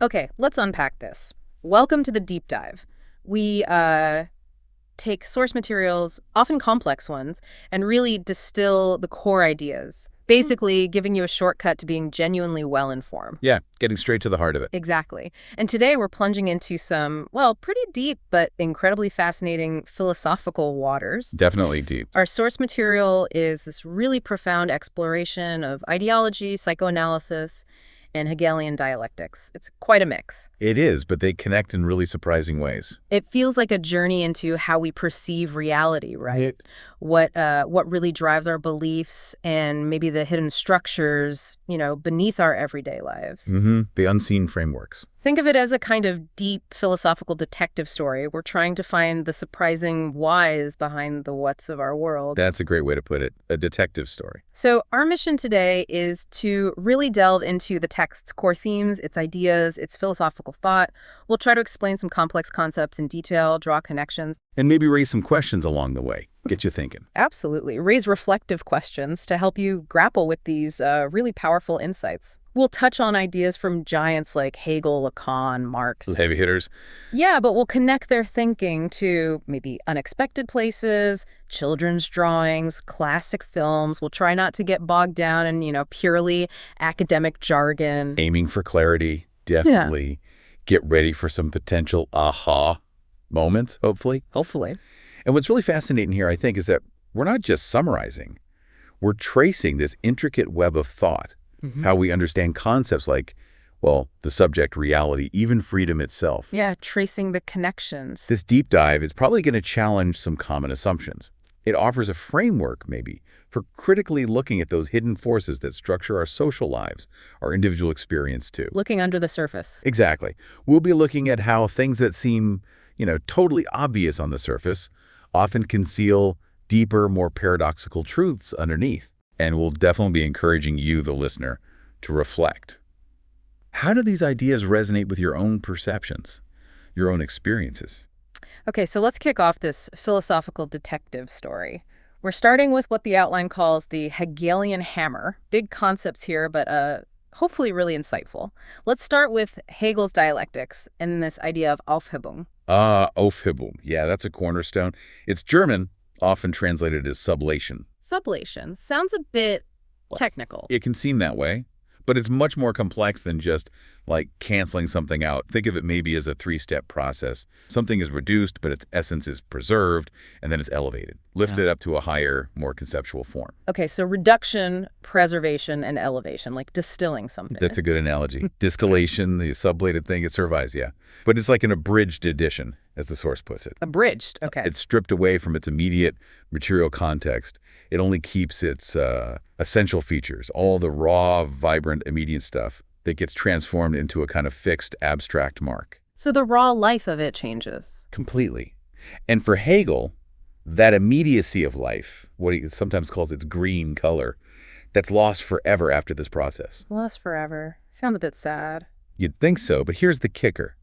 Okay, let's unpack this. Welcome to the deep dive. We take source materials, often complex ones, and really distill the core ideas, basically giving you a shortcut to being genuinely well-informed. Yeah, getting straight to the heart of it. Exactly. And today we're plunging into some, well, pretty deep but incredibly fascinating philosophical waters. Definitely deep. Our source material is this really profound exploration of ideology, psychoanalysis, and Hegelian dialectics. It's quite a mix. It is, but they connect in really surprising ways. It feels like a journey into how we perceive reality, right? What really drives our beliefs and maybe the hidden structures, beneath our everyday lives. The unseen frameworks. Think of it as a kind of deep philosophical detective story. We're trying to find the surprising whys behind the whats of our world. That's a great way to put it, a detective story. So our mission today is to really delve into the text's core themes, its ideas, its philosophical thought. We'll try to explain some complex concepts in detail, draw connections. And maybe raise some questions along the way, get you thinking. Absolutely. Raise reflective questions to help you grapple with these really powerful insights. We'll touch on ideas from giants like Hegel, Lacan, Marx. Heavy hitters. Yeah, but we'll connect their thinking to maybe unexpected places, children's drawings, classic films. We'll try not to get bogged down in, purely academic jargon. Aiming for clarity, definitely. Yeah. Get ready for some potential aha moments, hopefully. Hopefully. And what's really fascinating here, I think, is that we're not just summarizing. We're tracing this intricate web of thought. How we understand concepts like, well, the subject, reality, even freedom itself. Yeah, tracing the connections. This deep dive is probably going to challenge some common assumptions. It offers a framework, maybe, for critically looking at those hidden forces that structure our social lives, our individual experience, too. Looking under the surface. Exactly. We'll be looking at how things that seem, totally obvious on the surface often conceal deeper, more paradoxical truths underneath. And we'll definitely be encouraging you, the listener, to reflect. How do these ideas resonate with your own perceptions, your own experiences? Okay, so let's kick off this philosophical detective story. We're starting with what the outline calls the Hegelian hammer. Big concepts here, but hopefully really insightful. Let's start with Hegel's dialectics and this idea of Aufhebung. Aufhebung. Yeah, that's a cornerstone. It's German, often translated as sublation. Sublation sounds a bit technical. It can seem that way, but it's much more complex than just like canceling something out. Think of it maybe as a three-step process. Something is reduced, but its essence is preserved, and then it's elevated, lifted up to a higher, more conceptual form. Okay, so reduction, preservation, and elevation, like distilling something. That's a good analogy. Distillation, the sublated thing, it survives, yeah. But it's like an abridged edition, as the source puts it. Abridged, okay. It's stripped away from its immediate material context. It only keeps its essential features, all the raw, vibrant, immediate stuff that gets transformed into a kind of fixed, abstract mark. So the raw life of it changes. Completely. And for Hegel, that immediacy of life, what he sometimes calls its green color, that's lost forever after this process. Lost forever. Sounds a bit sad. You'd think so, but here's the kicker.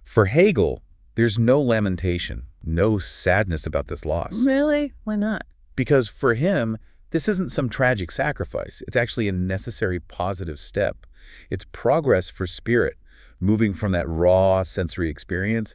For Hegel, there's no lamentation, no sadness about this loss. Really? Why not? Because for him, this isn't some tragic sacrifice. It's actually a necessary positive step. It's progress for spirit, moving from that raw sensory experience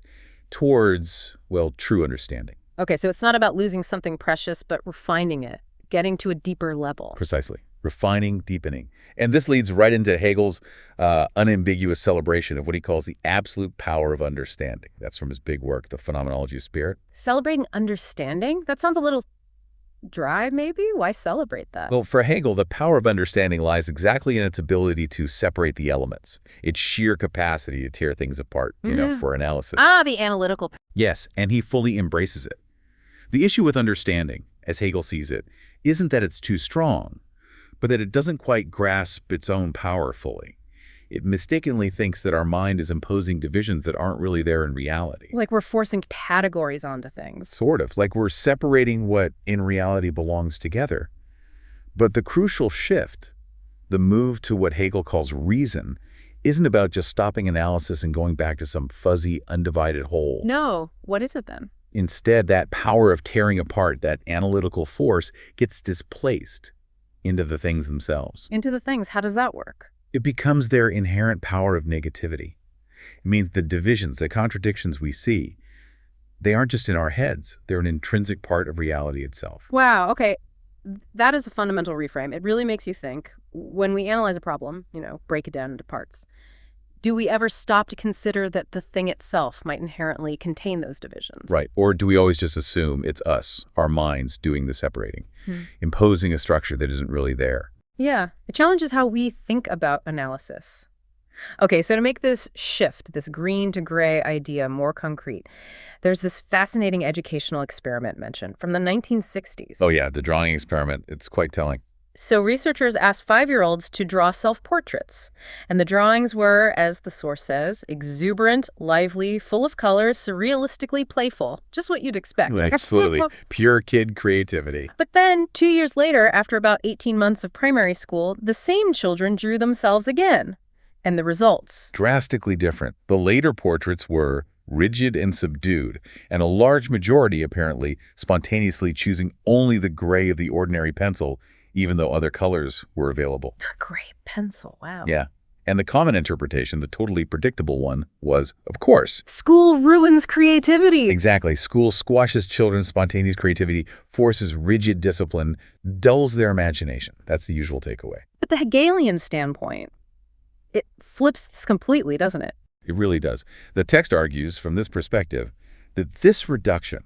towards, well, true understanding. Okay, so it's not about losing something precious, but refining it, getting to a deeper level. Precisely. Refining, deepening. And this leads right into Hegel's unambiguous celebration of what he calls the absolute power of understanding. That's from his big work, The Phenomenology of Spirit. Celebrating understanding? That sounds a little dry, maybe? Why celebrate that? Well, for Hegel, the power of understanding lies exactly in its ability to separate the elements, its sheer capacity to tear things apart, for analysis. The analytical. Yes, and he fully embraces it. The issue with understanding, as Hegel sees it, isn't that it's too strong, but that it doesn't quite grasp its own power fully. It mistakenly thinks that our mind is imposing divisions that aren't really there in reality. Like we're forcing categories onto things. Sort of, like we're separating what in reality belongs together. But the crucial shift, the move to what Hegel calls reason, isn't about just stopping analysis and going back to some fuzzy, undivided whole. No, what is it then? Instead, that power of tearing apart, that analytical force, gets displaced into the things themselves. Into the things. How does that work? It becomes their inherent power of negativity. It means the divisions, the contradictions we see, they aren't just in our heads. They're an intrinsic part of reality itself. Wow, okay. That is a fundamental reframe. It really makes you think, when we analyze a problem, break it down into parts, do we ever stop to consider that the thing itself might inherently contain those divisions? Right. Or do we always just assume it's us, our minds, doing the separating, imposing a structure that isn't really there? Yeah, it challenges how we think about analysis. Okay, so to make this shift, this green to gray idea more concrete, there's this fascinating educational experiment mentioned from the 1960s. Oh yeah, the drawing experiment. It's quite telling. So researchers asked 5-year-olds to draw self-portraits, and the drawings were, as the source says, exuberant, lively, full of colors, surrealistically playful. Just what you'd expect. Absolutely. Pure kid creativity. But then, 2 years later, after about 18 months of primary school, the same children drew themselves again. And the results? Drastically different. The later portraits were rigid and subdued, and a large majority, apparently, spontaneously choosing only the gray of the ordinary pencil, even though other colors were available. A gray pencil, wow. Yeah. And the common interpretation, the totally predictable one, was, of course, school ruins creativity. Exactly. School squashes children's spontaneous creativity, forces rigid discipline, dulls their imagination. That's the usual takeaway. But the Hegelian standpoint, it flips this completely, doesn't it? It really does. The text argues, from this perspective, that this reduction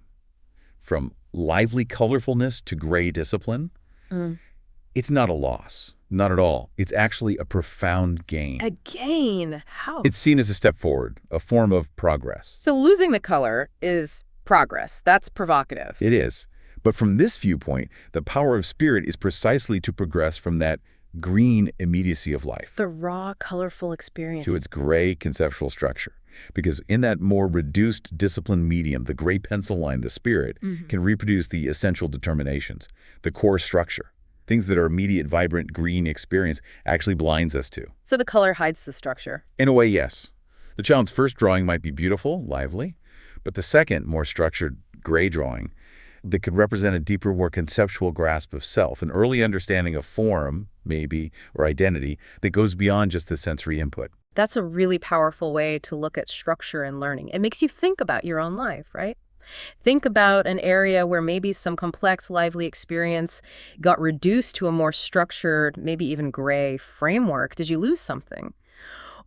from lively colorfulness to gray discipline, it's not a loss. Not at all. It's actually a profound gain. A gain? How? It's seen as a step forward, a form of progress. So losing the color is progress. That's provocative. It is. But from this viewpoint, the power of spirit is precisely to progress from that green immediacy of life the raw, colorful experience to its gray conceptual structure. Because in that more reduced disciplined medium, the gray pencil line, the spirit, can reproduce the essential determinations, the core structure. Things that our immediate, vibrant green experience actually blinds us to. So the color hides the structure? In a way, yes. The child's first drawing might be beautiful, lively, but the second, more structured gray drawing that could represent a deeper, more conceptual grasp of self, an early understanding of form, maybe, or identity that goes beyond just the sensory input. That's a really powerful way to look at structure and learning. It makes you think about your own life, right? Think about an area where maybe some complex, lively experience got reduced to a more structured, maybe even gray framework. Did you lose something?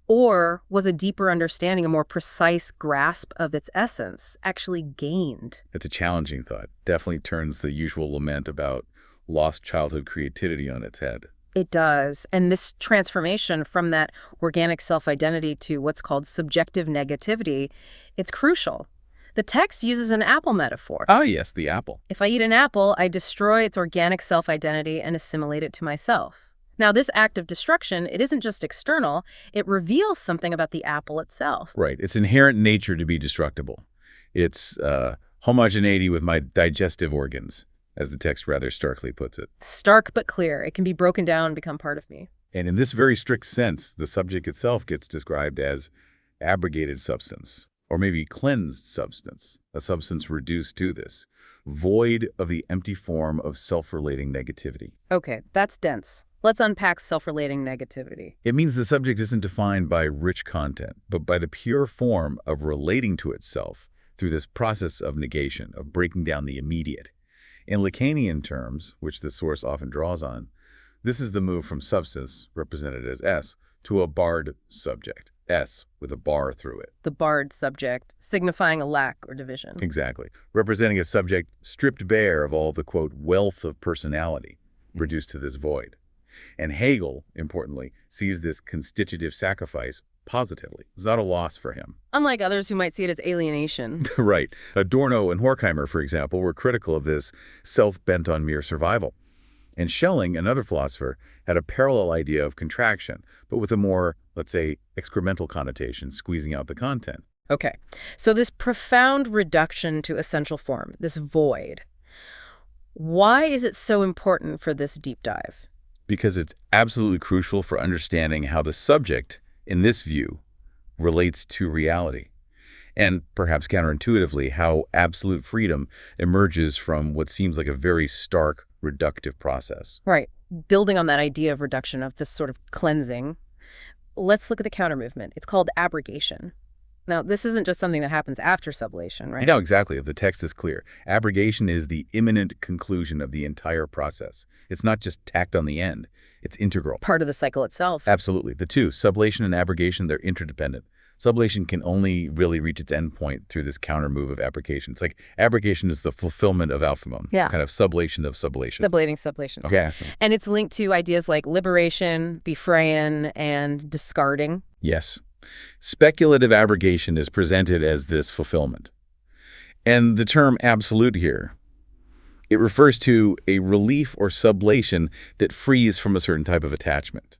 Or was a deeper understanding, a more precise grasp of its essence actually gained? It's a challenging thought. Definitely turns the usual lament about lost childhood creativity on its head. It does. And this transformation from that organic self-identity to what's called subjective negativity, it's crucial. The text uses an apple metaphor. Ah, yes, the apple. If I eat an apple, I destroy its organic self-identity and assimilate it to myself. Now, this act of destruction, it isn't just external, it reveals something about the apple itself. Right. It's inherent nature to be destructible. It's homogeneity with my digestive organs, as the text rather starkly puts it. Stark but clear. It can be broken down and become part of me. And in this very strict sense, the subject itself gets described as abrogated substance, or maybe cleansed substance, a substance reduced to this, void of the empty form of self-relating negativity. Okay, that's dense. Let's unpack self-relating negativity. It means the subject isn't defined by rich content, but by the pure form of relating to itself through this process of negation, of breaking down the immediate. In Lacanian terms, which the source often draws on, this is the move from substance, represented as S, to a barred subject, S, with a bar through it. The barred subject, signifying a lack or division. Exactly. Representing a subject stripped bare of all the, quote, wealth of personality, reduced to this void. And Hegel, importantly, sees this constitutive sacrifice positively. It's not a loss for him. Unlike others who might see it as alienation. Right. Adorno and Horkheimer, for example, were critical of this self bent on mere survival. And Schelling, another philosopher, had a parallel idea of contraction, but with a more, let's say, excremental connotation, squeezing out the content. Okay, so this profound reduction to essential form, this void, why is it so important for this deep dive? Because it's absolutely crucial for understanding how the subject, in this view, relates to reality. And perhaps counterintuitively, how absolute freedom emerges from what seems like a very stark, reductive process. Right. Building on that idea of reduction, of this sort of cleansing, let's look at the counter movement. It's called abrogation. Now, this isn't just something that happens after sublation, right? No, exactly. The text is clear. Abrogation is the imminent conclusion of the entire process. It's not just tacked on the end. It's integral. Part of the cycle itself. Absolutely. The two, sublation and abrogation, they're interdependent. Sublation can only really reach its end point through this counter move of abrogation. It's like abrogation is the fulfillment of alphamon. Yeah. Kind of sublation of sublation. Sublation. Okay. And it's linked to ideas like liberation, Befreien, and discarding. Yes. Speculative abrogation is presented as this fulfillment. And the term absolute here, it refers to a relief or sublation that frees from a certain type of attachment.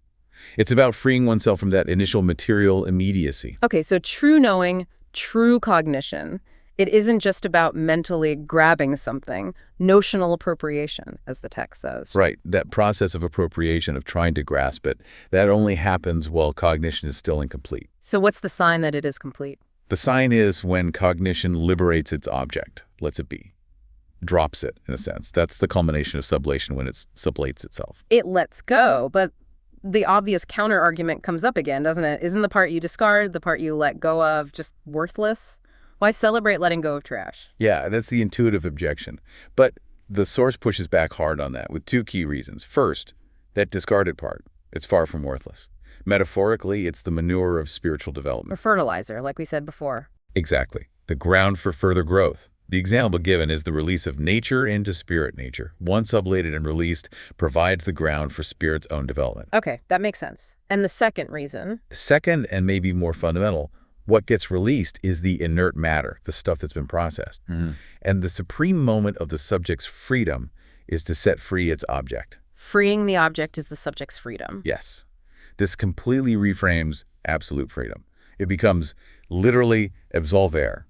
It's about freeing oneself from that initial material immediacy. Okay, so true knowing, true cognition. It isn't just about mentally grabbing something, notional appropriation, as the text says. Right, that process of appropriation, of trying to grasp it, that only happens while cognition is still incomplete. So what's the sign that it is complete? The sign is when cognition liberates its object, lets it be, drops it, in a sense. That's the culmination of sublation, when it sublates itself. It lets go, but the obvious counter-argument comes up again, doesn't it? Isn't the part you discard, the part you let go of, just worthless? Why celebrate letting go of trash? Yeah, that's the intuitive objection. But the source pushes back hard on that with two key reasons. First, that discarded part, it's far from worthless. Metaphorically, it's the manure of spiritual development. Or fertilizer, like we said before. Exactly. The ground for further growth. The example given is the release of nature into spirit nature. Once sublated and released, provides the ground for spirit's own development. Okay, that makes sense. And the second reason? Second, and maybe more fundamental, what gets released is the inert matter, the stuff that's been processed. And the supreme moment of the subject's freedom is to set free its object. Freeing the object is the subject's freedom. Yes. This completely reframes absolute freedom. It becomes literally absolvere,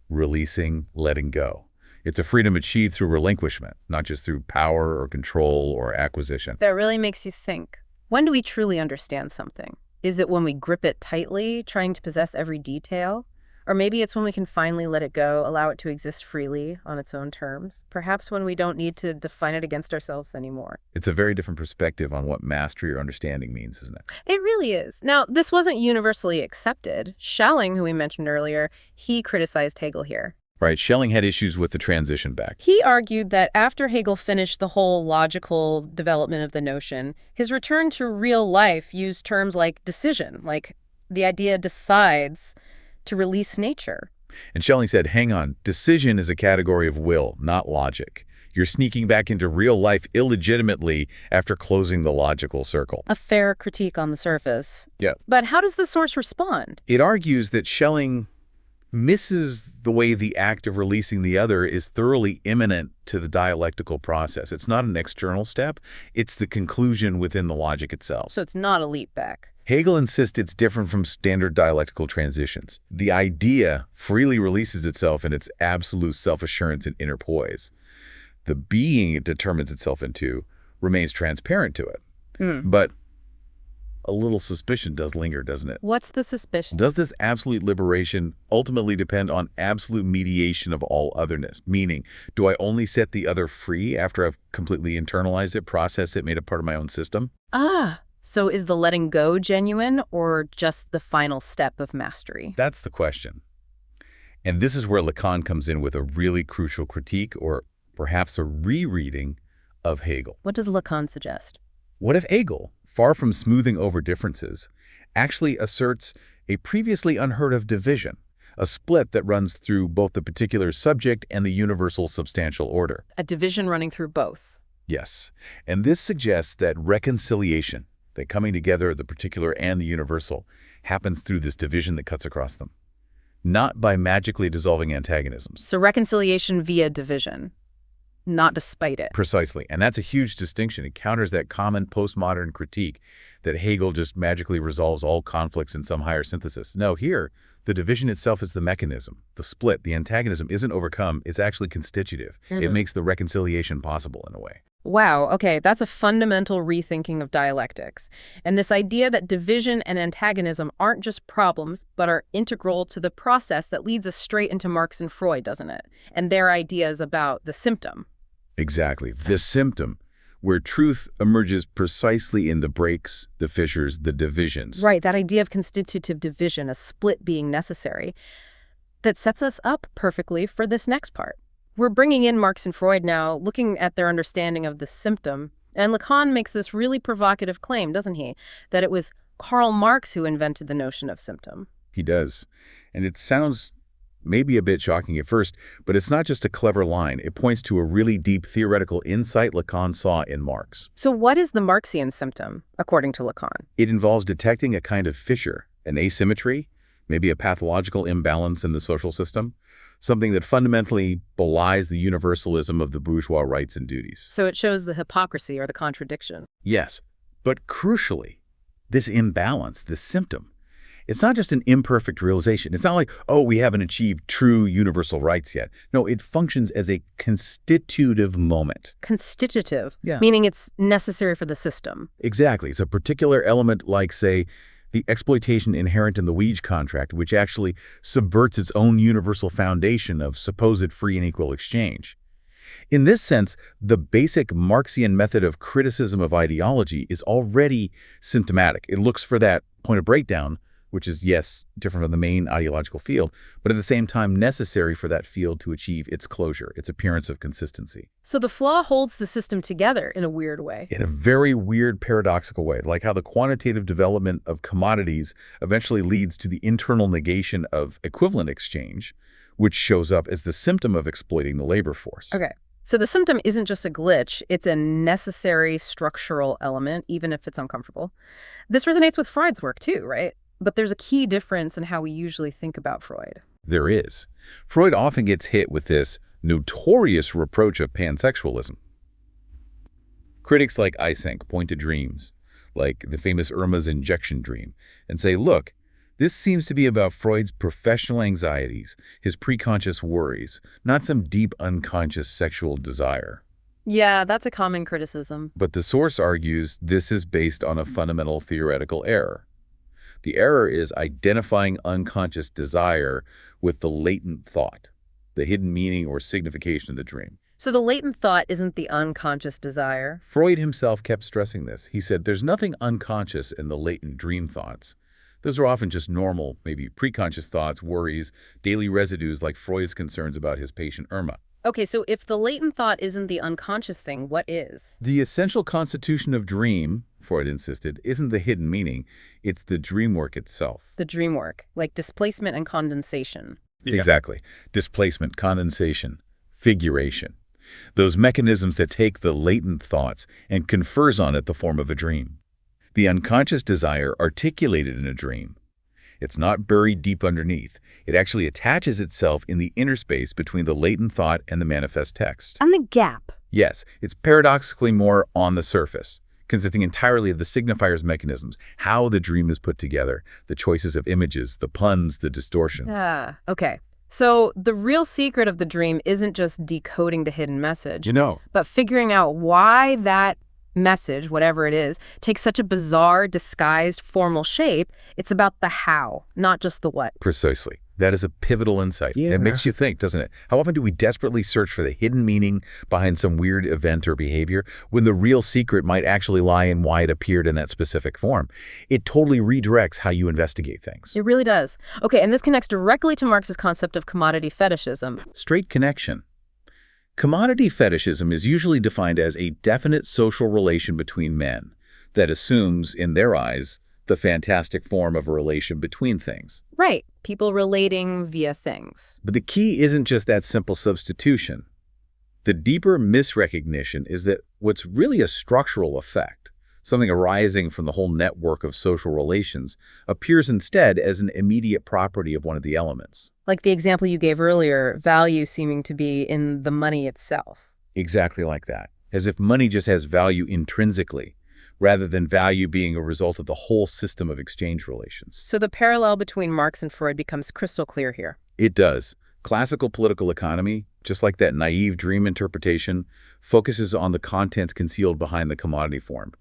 releasing, letting go. It's a freedom achieved through relinquishment, not just through power or control or acquisition. That really makes you think. When do we truly understand something? Is it when we grip it tightly, trying to possess every detail? Or maybe it's when we can finally let it go, allow it to exist freely on its own terms? Perhaps when we don't need to define it against ourselves anymore. It's a very different perspective on what mastery or understanding means, isn't it? It really is. Now, this wasn't universally accepted. Schelling, who we mentioned earlier, he criticized Hegel here. Right, Schelling had issues with the transition back. He argued that after Hegel finished the whole logical development of the notion, his return to real life used terms like decision, like the idea decides to release nature. And Schelling said, hang on, decision is a category of will, not logic. You're sneaking back into real life illegitimately after closing the logical circle. A fair critique on the surface. Yeah. But how does the source respond? It argues that Schelling misses the way the act of releasing the other is thoroughly immanent to the dialectical process. It's not an external step. It's the conclusion within the logic itself. So it's not a leap back. Hegel insists it's different from standard dialectical transitions. The idea freely releases itself in its absolute self-assurance and inner poise. The being it determines itself into remains transparent to it. But a little suspicion does linger, doesn't it? What's the suspicion? Does this absolute liberation ultimately depend on absolute mediation of all otherness? Meaning, do I only set the other free after I've completely internalized it, processed it, made it part of my own system? So is the letting go genuine or just the final step of mastery? That's the question. And this is where Lacan comes in with a really crucial critique, or perhaps a rereading of Hegel. What does Lacan suggest? What if Hegel, far from smoothing over differences, actually asserts a previously unheard of division, a split that runs through both the particular subject and the universal substantial order? A division running through both. Yes. And this suggests that reconciliation, that coming together of the particular and the universal, happens through this division that cuts across them, not by magically dissolving antagonisms. So reconciliation via division, not despite it. Precisely. And that's a huge distinction. It counters that common postmodern critique that Hegel just magically resolves all conflicts in some higher synthesis. No, here, the division itself is the mechanism. The split, the antagonism isn't overcome. It's actually constitutive. It makes the reconciliation possible in a way. Wow, okay, that's a fundamental rethinking of dialectics. And this idea that division and antagonism aren't just problems, but are integral to the process that leads us straight into Marx and Freud, doesn't it? And their ideas about the symptom. Exactly. The symptom, where truth emerges precisely in the breaks, the fissures, the divisions. Right, that idea of constitutive division, a split being necessary, that sets us up perfectly for this next part. We're bringing in Marx and Freud now, looking at their understanding of the symptom. And Lacan makes this really provocative claim, doesn't he? That it was Karl Marx who invented the notion of symptom. He does. And it sounds maybe a bit shocking at first, but it's not just a clever line. It points to a really deep theoretical insight Lacan saw in Marx. So what is the Marxian symptom, according to Lacan? It involves detecting a kind of fissure, an asymmetry, maybe a pathological imbalance in the social system, something that fundamentally belies the universalism of the bourgeois rights and duties. So it shows the hypocrisy or the contradiction. Yes, but crucially, this imbalance, this symptom, it's not just an imperfect realization. It's not like, oh, we haven't achieved true universal rights yet. No, it functions as a constitutive moment. Constitutive, Yeah. meaning it's necessary for the system. Exactly. It's a particular element like, say, the exploitation inherent in the wage contract, which actually subverts its own universal foundation of supposed free and equal exchange. In this sense, the basic Marxian method of criticism of ideology is already symptomatic. It looks for that point of breakdown, which is, yes, different from the main ideological field, but at the same time necessary for that field to achieve its closure, its appearance of consistency. So the flaw holds the system together in a weird way. In a very weird, paradoxical way, like how the quantitative development of commodities eventually leads to the internal negation of equivalent exchange, which shows up as the symptom of exploiting the labor force. Okay. So the symptom isn't just a glitch, it's a necessary structural element, even if it's uncomfortable. This resonates with Freud's work too, right? But there's a key difference in how we usually think about Freud. There is. Freud often gets hit with this notorious reproach of pansexualism. Critics like Eysenck point to dreams, like the famous Irma's injection dream, and say, look, this seems to be about Freud's professional anxieties, his preconscious worries, not some deep unconscious sexual desire. Yeah, that's a common criticism. But the source argues this is based on a fundamental theoretical error. The error is identifying unconscious desire with the latent thought, the hidden meaning or signification of the dream. So the latent thought isn't the unconscious desire. Freud himself kept stressing this. He said there's nothing unconscious in the latent dream thoughts. Those are often just normal, maybe preconscious thoughts, worries, daily residues like Freud's concerns about his patient Irma. Okay, so if the latent thought isn't the unconscious thing, what is? The essential constitution of dream, Freud insisted, isn't the hidden meaning, it's the dream work itself. The dream work, like displacement and condensation. Yeah. Exactly. Displacement, condensation, figuration. Those mechanisms that take the latent thoughts and confers on it the form of a dream. The unconscious desire articulated in a dream. It's not buried deep underneath. It actually attaches itself in the inner space between the latent thought and the manifest text. And the gap. Yes, it's paradoxically more on the surface, consisting entirely of the signifier's mechanisms, how the dream is put together, the choices of images, the puns, the distortions. Ah, okay. So the real secret of the dream isn't just decoding the hidden message, but figuring out why that message, whatever it is, takes such a bizarre, disguised, formal shape. It's about the how, not just the what. Precisely. That is a pivotal insight. Yeah. It makes you think, doesn't it? How often do we desperately search for the hidden meaning behind some weird event or behavior when the real secret might actually lie in why it appeared in that specific form? It totally redirects how you investigate things. It really does. Okay, and this connects directly to Marx's concept of commodity fetishism. Straight connection. Commodity fetishism is usually defined as a definite social relation between men that assumes, in their eyes, the fantastic form of a relation between things. Right, people relating via things. But the key isn't just that simple substitution. The deeper misrecognition is that what's really a structural effect, something arising from the whole network of social relations, appears instead as an immediate property of one of the elements. Like the example you gave earlier, value seeming to be in the money itself. Exactly like that. As if money just has value intrinsically, rather than value being a result of the whole system of exchange relations. So the parallel between Marx and Freud becomes crystal clear here. It does. Classical political economy, just like that naive dream interpretation, focuses on the contents concealed behind the commodity form.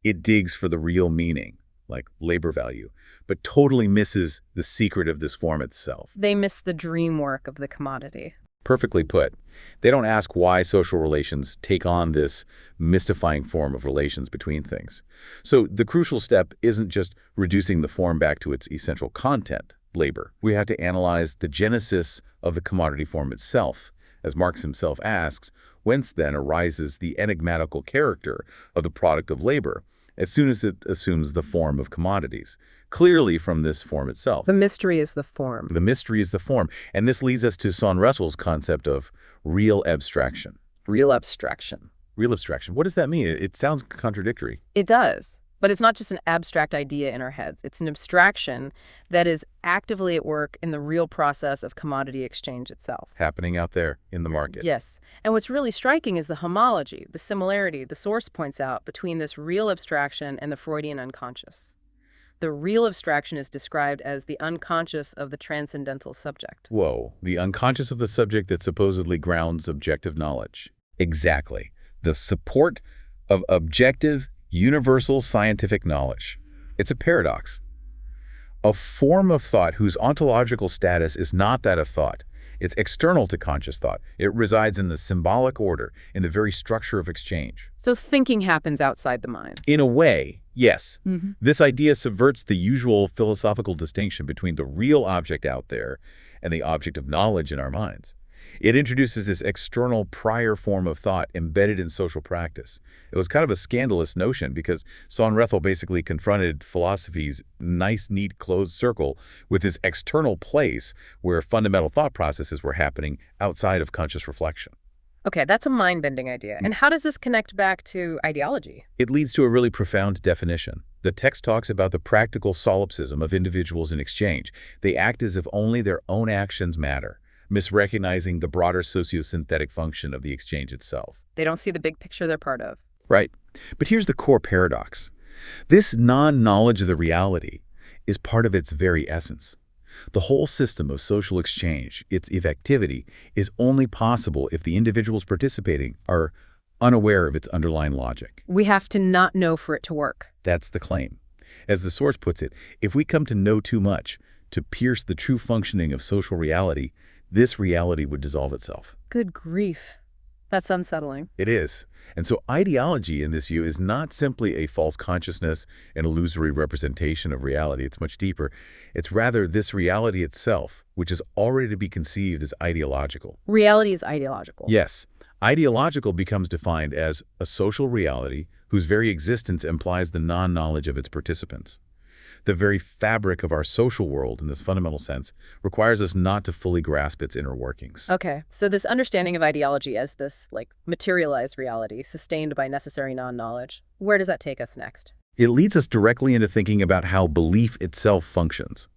It digs for the real meaning, like labor value, but totally misses the secret of this form itself. They miss the dream work of the commodity. Perfectly put. They don't ask why social relations take on this mystifying form of relations between things. So the crucial step isn't just reducing the form back to its essential content, labor. We have to analyze the genesis of the commodity form itself. As Marx himself asks, whence then arises the enigmatical character of the product of labor as soon as it assumes the form of commodities? Clearly from this form itself. The mystery is the form. The mystery is the form. And this leads us to Son Russell's concept of real abstraction. Real abstraction. Real abstraction. What does that mean? It sounds contradictory. It does. But it's not just an abstract idea in our heads. It's an abstraction that is actively at work in the real process of commodity exchange itself. Happening out there in the market. Yes. And what's really striking is the homology, the similarity, the source points out, between this real abstraction and the Freudian unconscious. The real abstraction is described as the unconscious of the transcendental subject. Whoa, the unconscious of the subject that supposedly grounds objective knowledge. Exactly. The support of objective, universal scientific knowledge. It's a paradox. A form of thought whose ontological status is not that of thought. It's external to conscious thought. It resides in the symbolic order, in the very structure of exchange. So thinking happens outside the mind. In a way, yes. Mm-hmm. This idea subverts the usual philosophical distinction between the real object out there and the object of knowledge in our minds. It introduces this external prior form of thought embedded in social practice. It was kind of a scandalous notion because Son Russell basically confronted philosophy's nice, neat, closed circle with this external place where fundamental thought processes were happening outside of conscious reflection. Okay, that's a mind-bending idea. And how does this connect back to ideology? It leads to a really profound definition. The text talks about the practical solipsism of individuals in exchange. They act as if only their own actions matter, misrecognizing the broader sociosynthetic function of the exchange itself. They don't see the big picture they're part of. Right. But here's the core paradox. This non-knowledge of the reality is part of its very essence. The whole system of social exchange, its effectivity, is only possible if the individuals participating are unaware of its underlying logic. We have to not know for it to work. That's the claim. As the source puts it, if we come to know too much, to pierce the true functioning of social reality, this reality would dissolve itself. Good grief. That's unsettling. It is. And so ideology in this view is not simply a false consciousness, an illusory representation of reality. It's much deeper. It's rather this reality itself, which is already to be conceived as ideological. Reality is ideological. Yes. Ideological becomes defined as a social reality whose very existence implies the non-knowledge of its participants. The very fabric of our social world, in this fundamental sense, requires us not to fully grasp its inner workings. Okay, so this understanding of ideology as this, materialized reality sustained by necessary non-knowledge, where does that take us next? It leads us directly into thinking about how belief itself functions,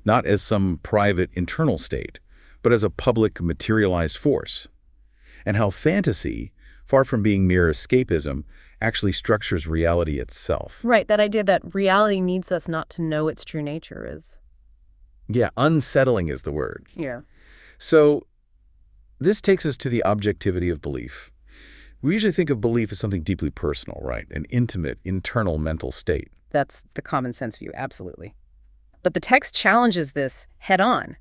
not as some private internal state, but as a public materialized force, and how fantasy, far from being mere escapism, actually structures reality itself. Right, that idea that reality needs us not to know its true nature is... Yeah, unsettling is the word. Yeah. So this takes us to the objectivity of belief. We usually think of belief as something deeply personal, right? An intimate, internal mental state. That's the common sense view, absolutely. But the text challenges this head on.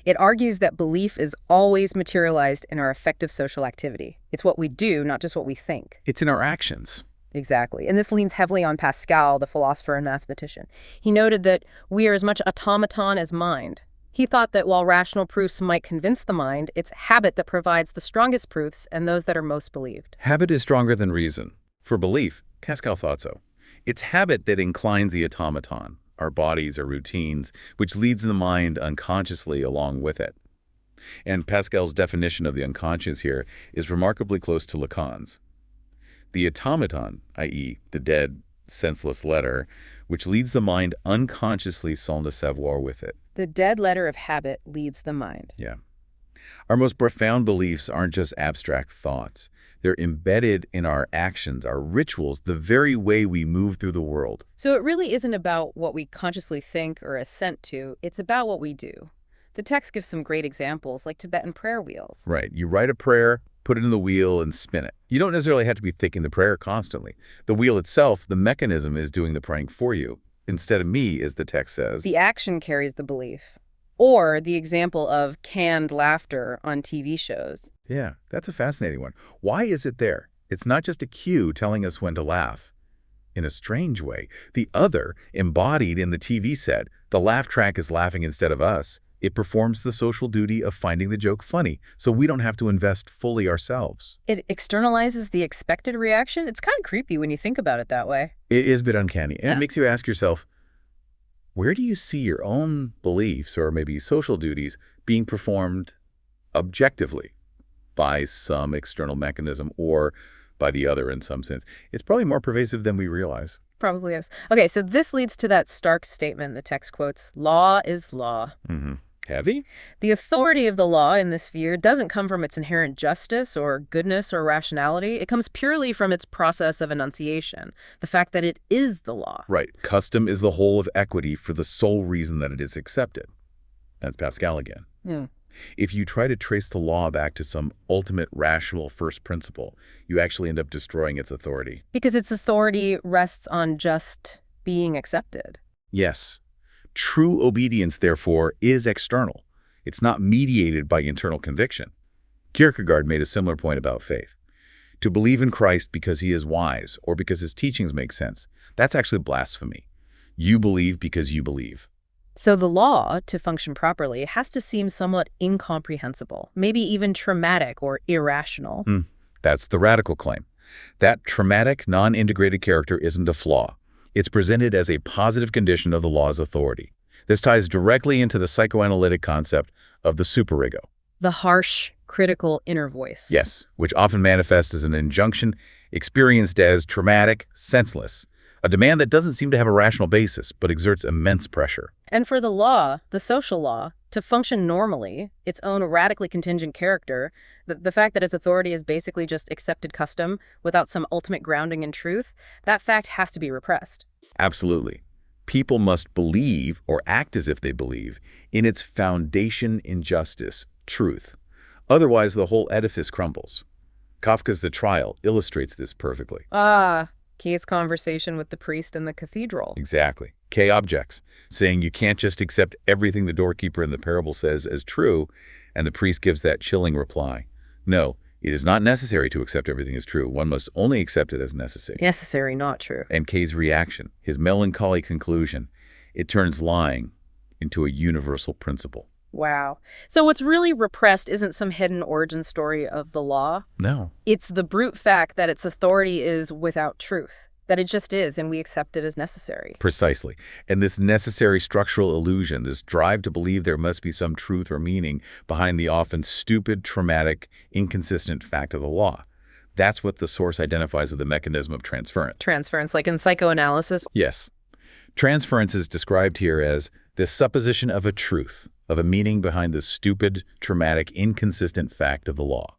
It argues that belief is always materialized in our effective social activity. It's what we do, not just what we think. It's in our actions. Exactly. And this leans heavily on Pascal, the philosopher and mathematician. He noted that we are as much automaton as mind. He thought that while rational proofs might convince the mind, it's habit that provides the strongest proofs and those that are most believed. Habit is stronger than reason. For belief, Pascal thought so. It's habit that inclines the automaton, our bodies, our routines, which leads the mind unconsciously along with it. And Pascal's definition of the unconscious here is remarkably close to Lacan's. The automaton, i.e., the dead, senseless letter, which leads the mind unconsciously sans le savoir with it. The dead letter of habit leads the mind. Yeah. Our most profound beliefs aren't just abstract thoughts. They're embedded in our actions, our rituals, the very way we move through the world. So it really isn't about what we consciously think or assent to. It's about what we do. The text gives some great examples, like Tibetan prayer wheels. Right. You write a prayer, put it in the wheel, and spin it. You don't necessarily have to be thinking the prayer constantly. The wheel itself, the mechanism, is doing the praying for you. Instead of me, as the text says. The action carries the belief. Or the example of canned laughter on TV shows. Yeah, that's a fascinating one. Why is it there? It's not just a cue telling us when to laugh. In a strange way, the other, embodied in the TV set, the laugh track is laughing instead of us. It performs the social duty of finding the joke funny, so we don't have to invest fully ourselves. It externalizes the expected reaction. It's kind of creepy when you think about it that way. It is a bit uncanny, and Yeah. it makes you ask yourself, where do you see your own beliefs or maybe social duties being performed objectively by some external mechanism or by the other in some sense? It's probably more pervasive than we realize. Probably is. Okay, so this leads to that stark statement the text quotes, law is law. Heavy? The authority of the law in this sphere doesn't come from its inherent justice or goodness or rationality. It comes purely from its process of enunciation, the fact that it is the law. Right. Custom is the whole of equity for the sole reason that it is accepted. That's Pascal again. Yeah. If you try to trace the law back to some ultimate rational first principle, you actually end up destroying its authority. Because its authority rests on just being accepted. Yes. True obedience, therefore, is external. It's not mediated by internal conviction. Kierkegaard made a similar point about faith. To believe in Christ because he is wise or because his teachings make sense, that's actually blasphemy. You believe because you believe. So the law, to function properly, has to seem somewhat incomprehensible, maybe even traumatic or irrational. That's the radical claim. That traumatic, non-integrated character isn't a flaw. It's presented as a positive condition of the law's authority. This ties directly into the psychoanalytic concept of the superego. The harsh, critical inner voice. Yes, which often manifests as an injunction experienced as traumatic, senseless, a demand that doesn't seem to have a rational basis but exerts immense pressure. And for the law, the social law, to function normally, its own radically contingent character, the fact that its authority is basically just accepted custom without some ultimate grounding in truth, that fact has to be repressed. Absolutely. People must believe, or act as if they believe, in its foundation in justice, truth. Otherwise, the whole edifice crumbles. Kafka's The Trial illustrates this perfectly. Kay's conversation with the priest in the cathedral. Exactly. Kay objects, saying you can't just accept everything the doorkeeper in the parable says as true, and the priest gives that chilling reply. No, it is not necessary to accept everything as true. One must only accept it as necessary. Necessary, not true. And Kay's reaction, his melancholy conclusion, it turns lying into a universal principle. Wow. So what's really repressed isn't some hidden origin story of the law. No. It's the brute fact that its authority is without truth, that it just is, and we accept it as necessary. Precisely. And this necessary structural illusion, this drive to believe there must be some truth or meaning behind the often stupid, traumatic, inconsistent fact of the law. That's what the source identifies with the mechanism of transference. Transference, like in psychoanalysis? Yes. Transference is described here as the supposition of a truth, of a meaning behind the stupid, traumatic, inconsistent fact of the law.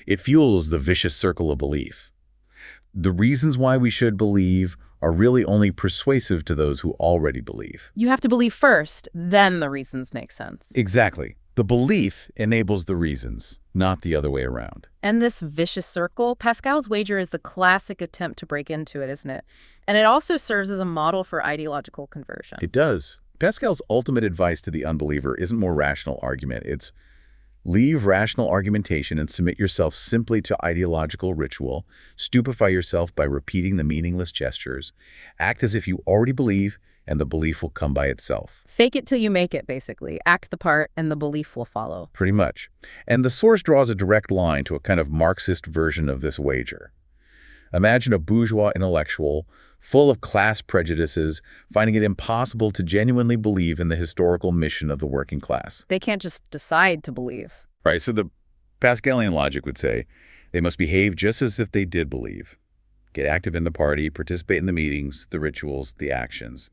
It fuels the vicious circle of belief. The reasons why we should believe are really only persuasive to those who already believe. You have to believe first, then the reasons make sense. Exactly. The belief enables the reasons, not the other way around. And this vicious circle, Pascal's wager is the classic attempt to break into it, isn't it? And it also serves as a model for ideological conversion. It does. Pascal's ultimate advice to the unbeliever isn't more rational argument. It's leave rational argumentation and submit yourself simply to ideological ritual, stupefy yourself by repeating the meaningless gestures, act as if you already believe, and the belief will come by itself. Fake it till you make it, basically. Act the part, and the belief will follow. Pretty much. And the source draws a direct line to a kind of Marxist version of this wager. Imagine a bourgeois intellectual, full of class prejudices, finding it impossible to genuinely believe in the historical mission of the working class. They can't just decide to believe. Right, so the Pascalian logic would say they must behave just as if they did believe. Get active in the party, participate in the meetings, the rituals, the actions,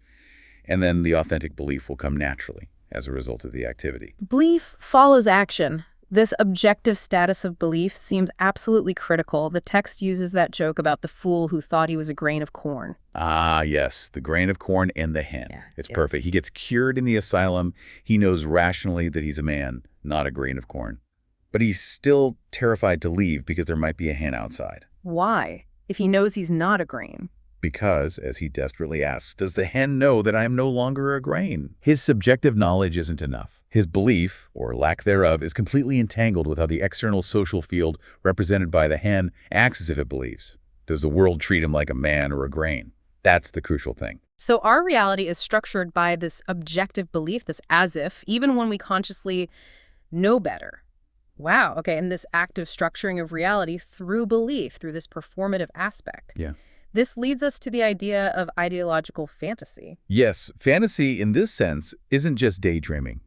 and then the authentic belief will come naturally as a result of the activity. Belief follows action. This objective status of belief seems absolutely critical. The text uses that joke about the fool who thought he was a grain of corn. Ah, yes, the grain of corn and the hen. Yeah, it's perfect. He gets cured in the asylum. He knows rationally that he's a man, not a grain of corn. But he's still terrified to leave because there might be a hen outside. Why? If he knows he's not a grain. Because, as he desperately asks, does the hen know that I am no longer a grain? His subjective knowledge isn't enough. His belief, or lack thereof, is completely entangled with how the external social field represented by the hen acts as if it believes. Does the world treat him like a man or a grain? That's the crucial thing. So our reality is structured by this objective belief, this as if, even when we consciously know better. Wow, okay, and this active structuring of reality through belief, through this performative aspect. Yeah. This leads us to the idea of ideological fantasy. Yes, fantasy in this sense isn't just daydreaming.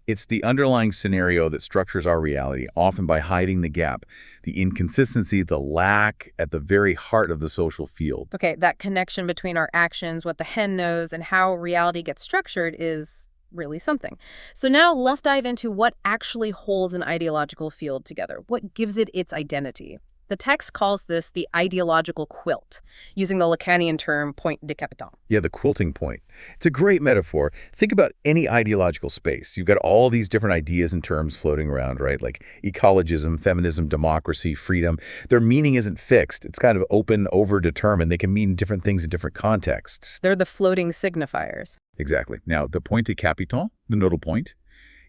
It's the underlying scenario that structures our reality, often by hiding the gap, the inconsistency, the lack at the very heart of the social field. Okay, that connection between our actions, what the hen knows, and how reality gets structured is really something. So now let's dive into what actually holds an ideological field together. What gives it its identity? The text calls this the ideological quilt, using the Lacanian term point de capital. Yeah, the quilting point. It's a great metaphor. Think about any ideological space. You've got all these different ideas and terms floating around, right? Like ecologism, feminism, democracy, freedom. Their meaning isn't fixed. It's kind of open, overdetermined. They can mean different things in different contexts. They're the floating signifiers. Exactly. Now, the point de capital, the nodal point,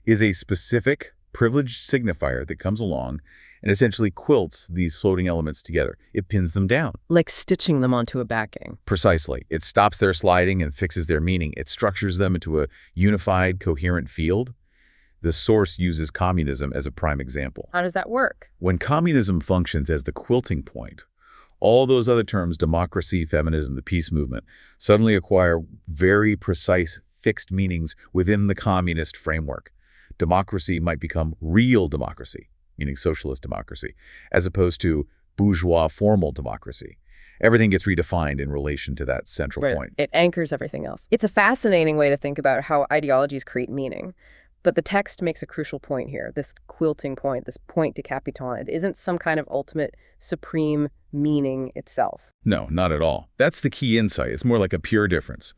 is a specific privileged signifier that comes along and essentially quilts these floating elements together. It pins them down. Like stitching them onto a backing. Precisely. It stops their sliding and fixes their meaning. It structures them into a unified, coherent field. The source uses communism as a prime example. How does that work? When communism functions as the quilting point, all those other terms, democracy, feminism, the peace movement, suddenly acquire very precise, fixed meanings within the communist framework. Democracy might become real democracy, meaning socialist democracy, as opposed to bourgeois formal democracy. Everything gets redefined in relation to that central point. It anchors everything else. It's a fascinating way to think about how ideologies create meaning. But the text makes a crucial point here, this quilting point, this point de capital. It isn't some kind of ultimate, supreme meaning itself. No, not at all. That's the key insight. It's more like a pure difference.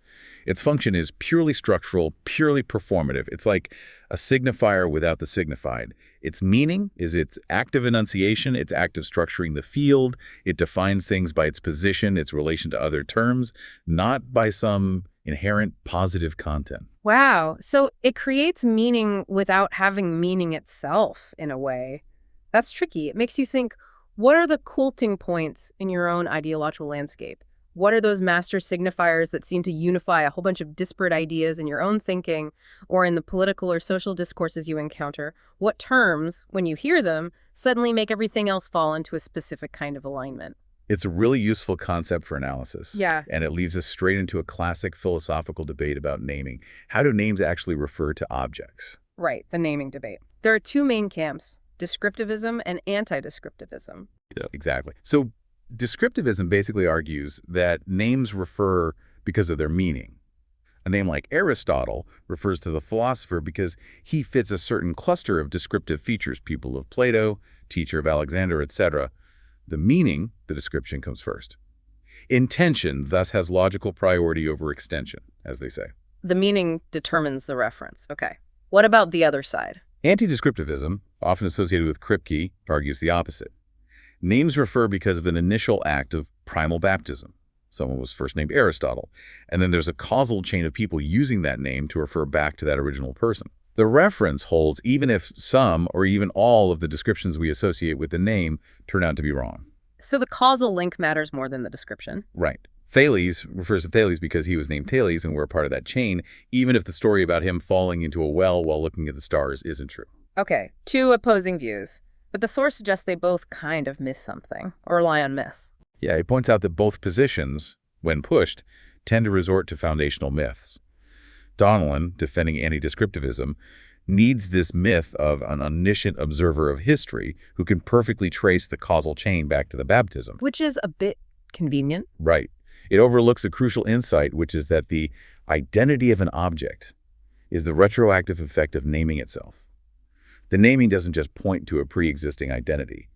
Its function is purely structural, purely performative. It's like a signifier without the signified. Its meaning is its active enunciation, its active structuring the field. It defines things by its position, its relation to other terms, not by some inherent positive content. Wow. So it creates meaning without having meaning itself, in a way. That's tricky. It makes you think, what are the quilting points in your own ideological landscape? What are those master signifiers that seem to unify a whole bunch of disparate ideas in your own thinking or in the political or social discourses you encounter? What terms, when you hear them, suddenly make everything else fall into a specific kind of alignment? It's a really useful concept for analysis. Yeah. And it leads us straight into a classic philosophical debate about naming. How do names actually refer to objects? Right, the naming debate. There are two main camps, descriptivism and anti-descriptivism. Yeah, exactly. So descriptivism basically argues that names refer because of their meaning. A name like Aristotle refers to the philosopher because he fits a certain cluster of descriptive features, pupil of Plato, teacher of Alexander, etc. The meaning, the description, comes first. Intention thus has logical priority over extension, as they say. The meaning determines the reference. Okay. What about the other side? Anti-descriptivism, often associated with Kripke, argues the opposite. Names refer because of an initial act of primal baptism. Someone was first named Aristotle, and then there's a causal chain of people using that name to refer back to that original person. The reference holds even if some or even all of the descriptions we associate with the name turn out to be wrong. So the causal link matters more than the description. Right. Thales refers to Thales because he was named Thales and we're a part of that chain, even if the story about him falling into a well while looking at the stars isn't true. Okay, two opposing views. But the source suggests they both kind of miss something, or rely on myths. Yeah, he points out that both positions, when pushed, tend to resort to foundational myths. Donnellan, defending anti-descriptivism, needs this myth of an omniscient observer of history who can perfectly trace the causal chain back to the baptism. Which is a bit convenient. Right. It overlooks a crucial insight, which is that the identity of an object is the retroactive effect of naming itself. The naming doesn't just point to a pre-existing identity.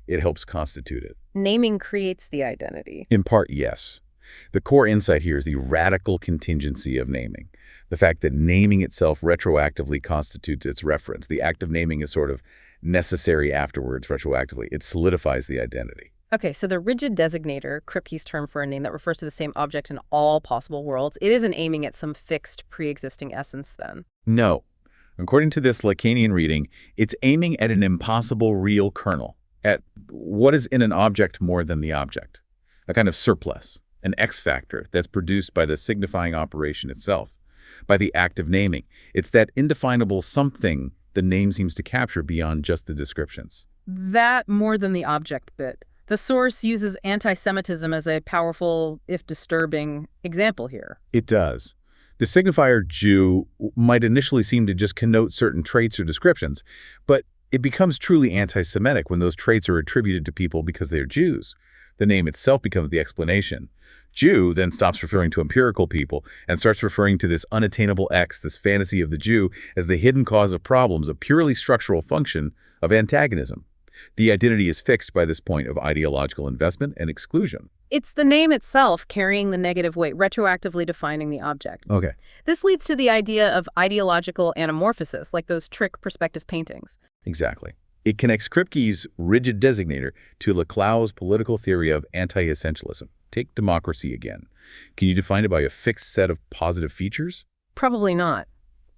It helps constitute it. Naming creates the identity. In part, yes. The core insight here is the radical contingency of naming. The fact that naming itself retroactively constitutes its reference. The act of naming is sort of necessary afterwards retroactively. It solidifies the identity. Okay, so the rigid designator, Kripke's term for a name that refers to the same object in all possible worlds, it isn't aiming at some fixed pre-existing essence then. No. According to this Lacanian reading, it's aiming at an impossible real kernel, at what is in an object more than the object, a kind of surplus, an X factor that's produced by the signifying operation itself, by the act of naming. It's that indefinable something the name seems to capture beyond just the descriptions. That more than the object bit. The source uses anti-Semitism as a powerful, if disturbing, example here. It does. The signifier Jew might initially seem to just connote certain traits or descriptions, but it becomes truly anti-Semitic when those traits are attributed to people because they're Jews. The name itself becomes the explanation. Jew then stops referring to empirical people and starts referring to this unattainable X, this fantasy of the Jew, as the hidden cause of problems, a purely structural function of antagonism. The identity is fixed by this point of ideological investment and exclusion. It's the name itself carrying the negative weight, retroactively defining the object. Okay. This leads to the idea of ideological anamorphosis, like those trick perspective paintings. Exactly. It connects Kripke's rigid designator to Laclau's political theory of anti-essentialism. Take democracy again. Can you define it by a fixed set of positive features? Probably not.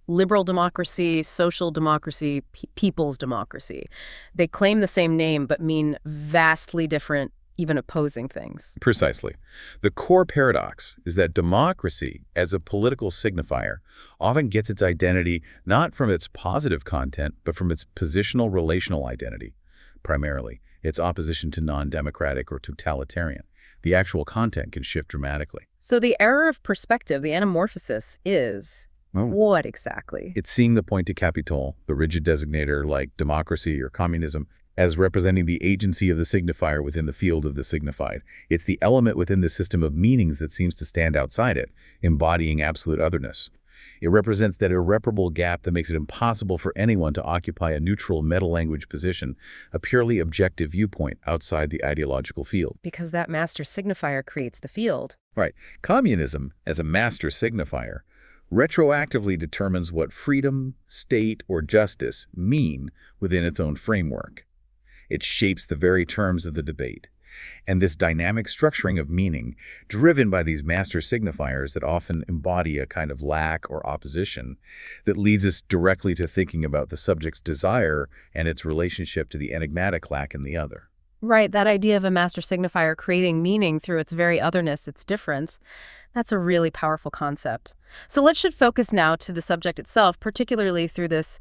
Liberal democracy, social democracy, people's democracy. They claim the same name but mean vastly different, even opposing things. Precisely. The core paradox is that democracy, as a political signifier, often gets its identity not from its positive content, but from its positional relational identity, primarily its opposition to non-democratic or totalitarian. The actual content can shift dramatically. So the error of perspective, the anamorphosis, is what exactly? It's seeing the point to capital, the rigid designator like democracy or communism, as representing the agency of the signifier within the field of the signified. It's the element within the system of meanings that seems to stand outside it, embodying absolute otherness. It represents that irreparable gap that makes it impossible for anyone to occupy a neutral meta-language position, a purely objective viewpoint outside the ideological field. Because that master signifier creates the field. Right. Communism, as a master signifier, retroactively determines what freedom, state, or justice mean within its own framework. It shapes the very terms of the debate. And this dynamic structuring of meaning, driven by these master signifiers that often embody a kind of lack or opposition, that leads us directly to thinking about the subject's desire and its relationship to the enigmatic lack in the other. Right, that idea of a master signifier creating meaning through its very otherness, its difference, that's a really powerful concept. So let's should focus now to the subject itself, particularly through this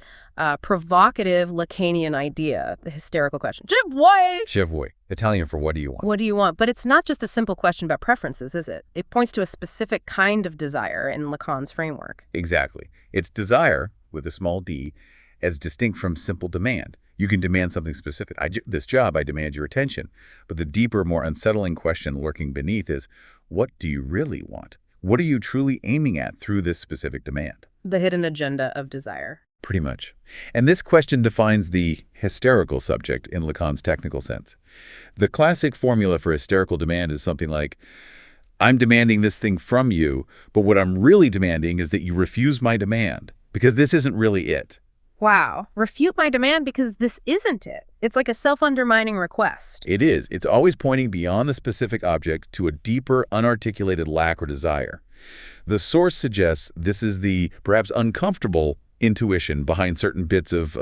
provocative Lacanian idea, the hysterical question. Chef voi, Italian for what do you want? What do you want? But it's not just a simple question about preferences, is it? It points to a specific kind of desire in Lacan's framework. Exactly. It's desire, with a small d, as distinct from simple demand. You can demand something specific. This job, I demand your attention. But the deeper, more unsettling question lurking beneath is, what do you really want? What are you truly aiming at through this specific demand? The hidden agenda of desire. Pretty much. And this question defines the hysterical subject in Lacan's technical sense. The classic formula for hysterical demand is something like, I'm demanding this thing from you, but what I'm really demanding is that you refuse my demand, because this isn't really it. Wow. Refute my demand because this isn't it. It's like a self-undermining request. It is. It's always pointing beyond the specific object to a deeper, unarticulated lack or desire. The source suggests this is the perhaps uncomfortable intuition behind certain bits of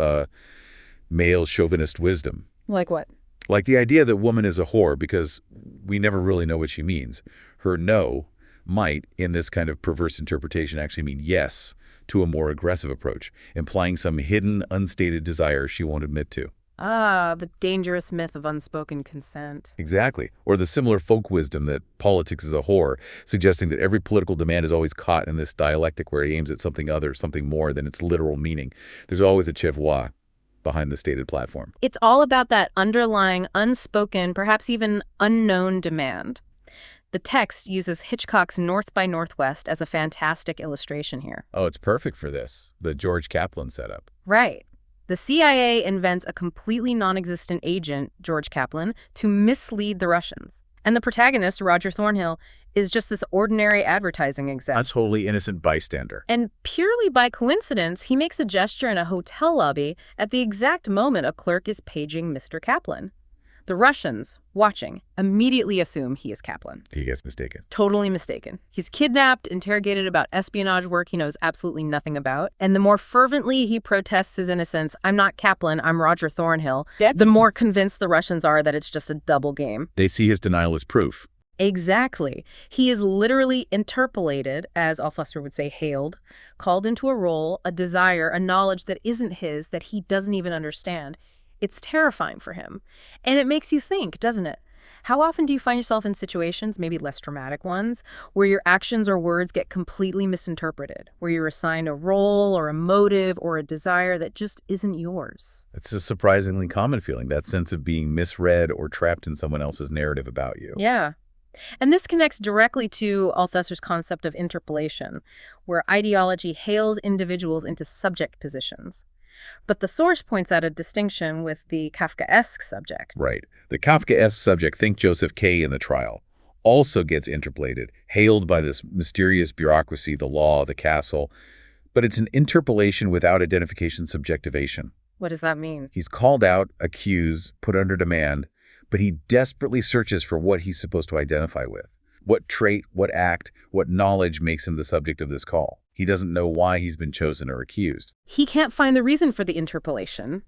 male chauvinist wisdom. Like what? Like the idea that woman is a whore because we never really know what she means. Her no might, in this kind of perverse interpretation, actually mean yes to a more aggressive approach, implying some hidden, unstated desire she won't admit to. Ah, the dangerous myth of unspoken consent. Exactly. Or the similar folk wisdom that politics is a whore, suggesting that every political demand is always caught in this dialectic where it aims at something other, something more than its literal meaning. There's always a chevois behind the stated platform. It's all about that underlying, unspoken, perhaps even unknown demand. The text uses Hitchcock's North by Northwest as a fantastic illustration here. Oh, it's perfect for this, the George Kaplan setup. Right. The CIA invents a completely non-existent agent, George Kaplan, to mislead the Russians. And the protagonist, Roger Thornhill, is just this ordinary advertising exec. A totally innocent bystander. And purely by coincidence, he makes a gesture in a hotel lobby at the exact moment a clerk is paging Mr. Kaplan. The Russians, watching, immediately assume he is Kaplan. He gets mistaken. Totally mistaken. He's kidnapped, interrogated about espionage work he knows absolutely nothing about. And the more fervently he protests his innocence, I'm not Kaplan, I'm Roger Thornhill, the more convinced the Russians are that it's just a double game. They see his denial as proof. Exactly. He is literally interpolated, as Althusser would say, hailed, called into a role, a desire, a knowledge that isn't his, that he doesn't even understand. It's terrifying for him. And it makes you think, doesn't it? How often do you find yourself in situations, maybe less dramatic ones, where your actions or words get completely misinterpreted, where you're assigned a role or a motive or a desire that just isn't yours? It's a surprisingly common feeling, that sense of being misread or trapped in someone else's narrative about you. Yeah. And this connects directly to Althusser's concept of interpolation, where ideology hails individuals into subject positions. But the source points out a distinction with the Kafkaesque subject. Right. The Kafkaesque subject, think Joseph K. in the trial, also gets interpolated, hailed by this mysterious bureaucracy, the law, the castle. But it's an interpolation without identification subjectivation. What does that mean? He's called out, accused, put under demand, but he desperately searches for what he's supposed to identify with. What trait, what act, what knowledge makes him the subject of this call? He doesn't know why he's been chosen or accused. He can't find the reason for the interpolation.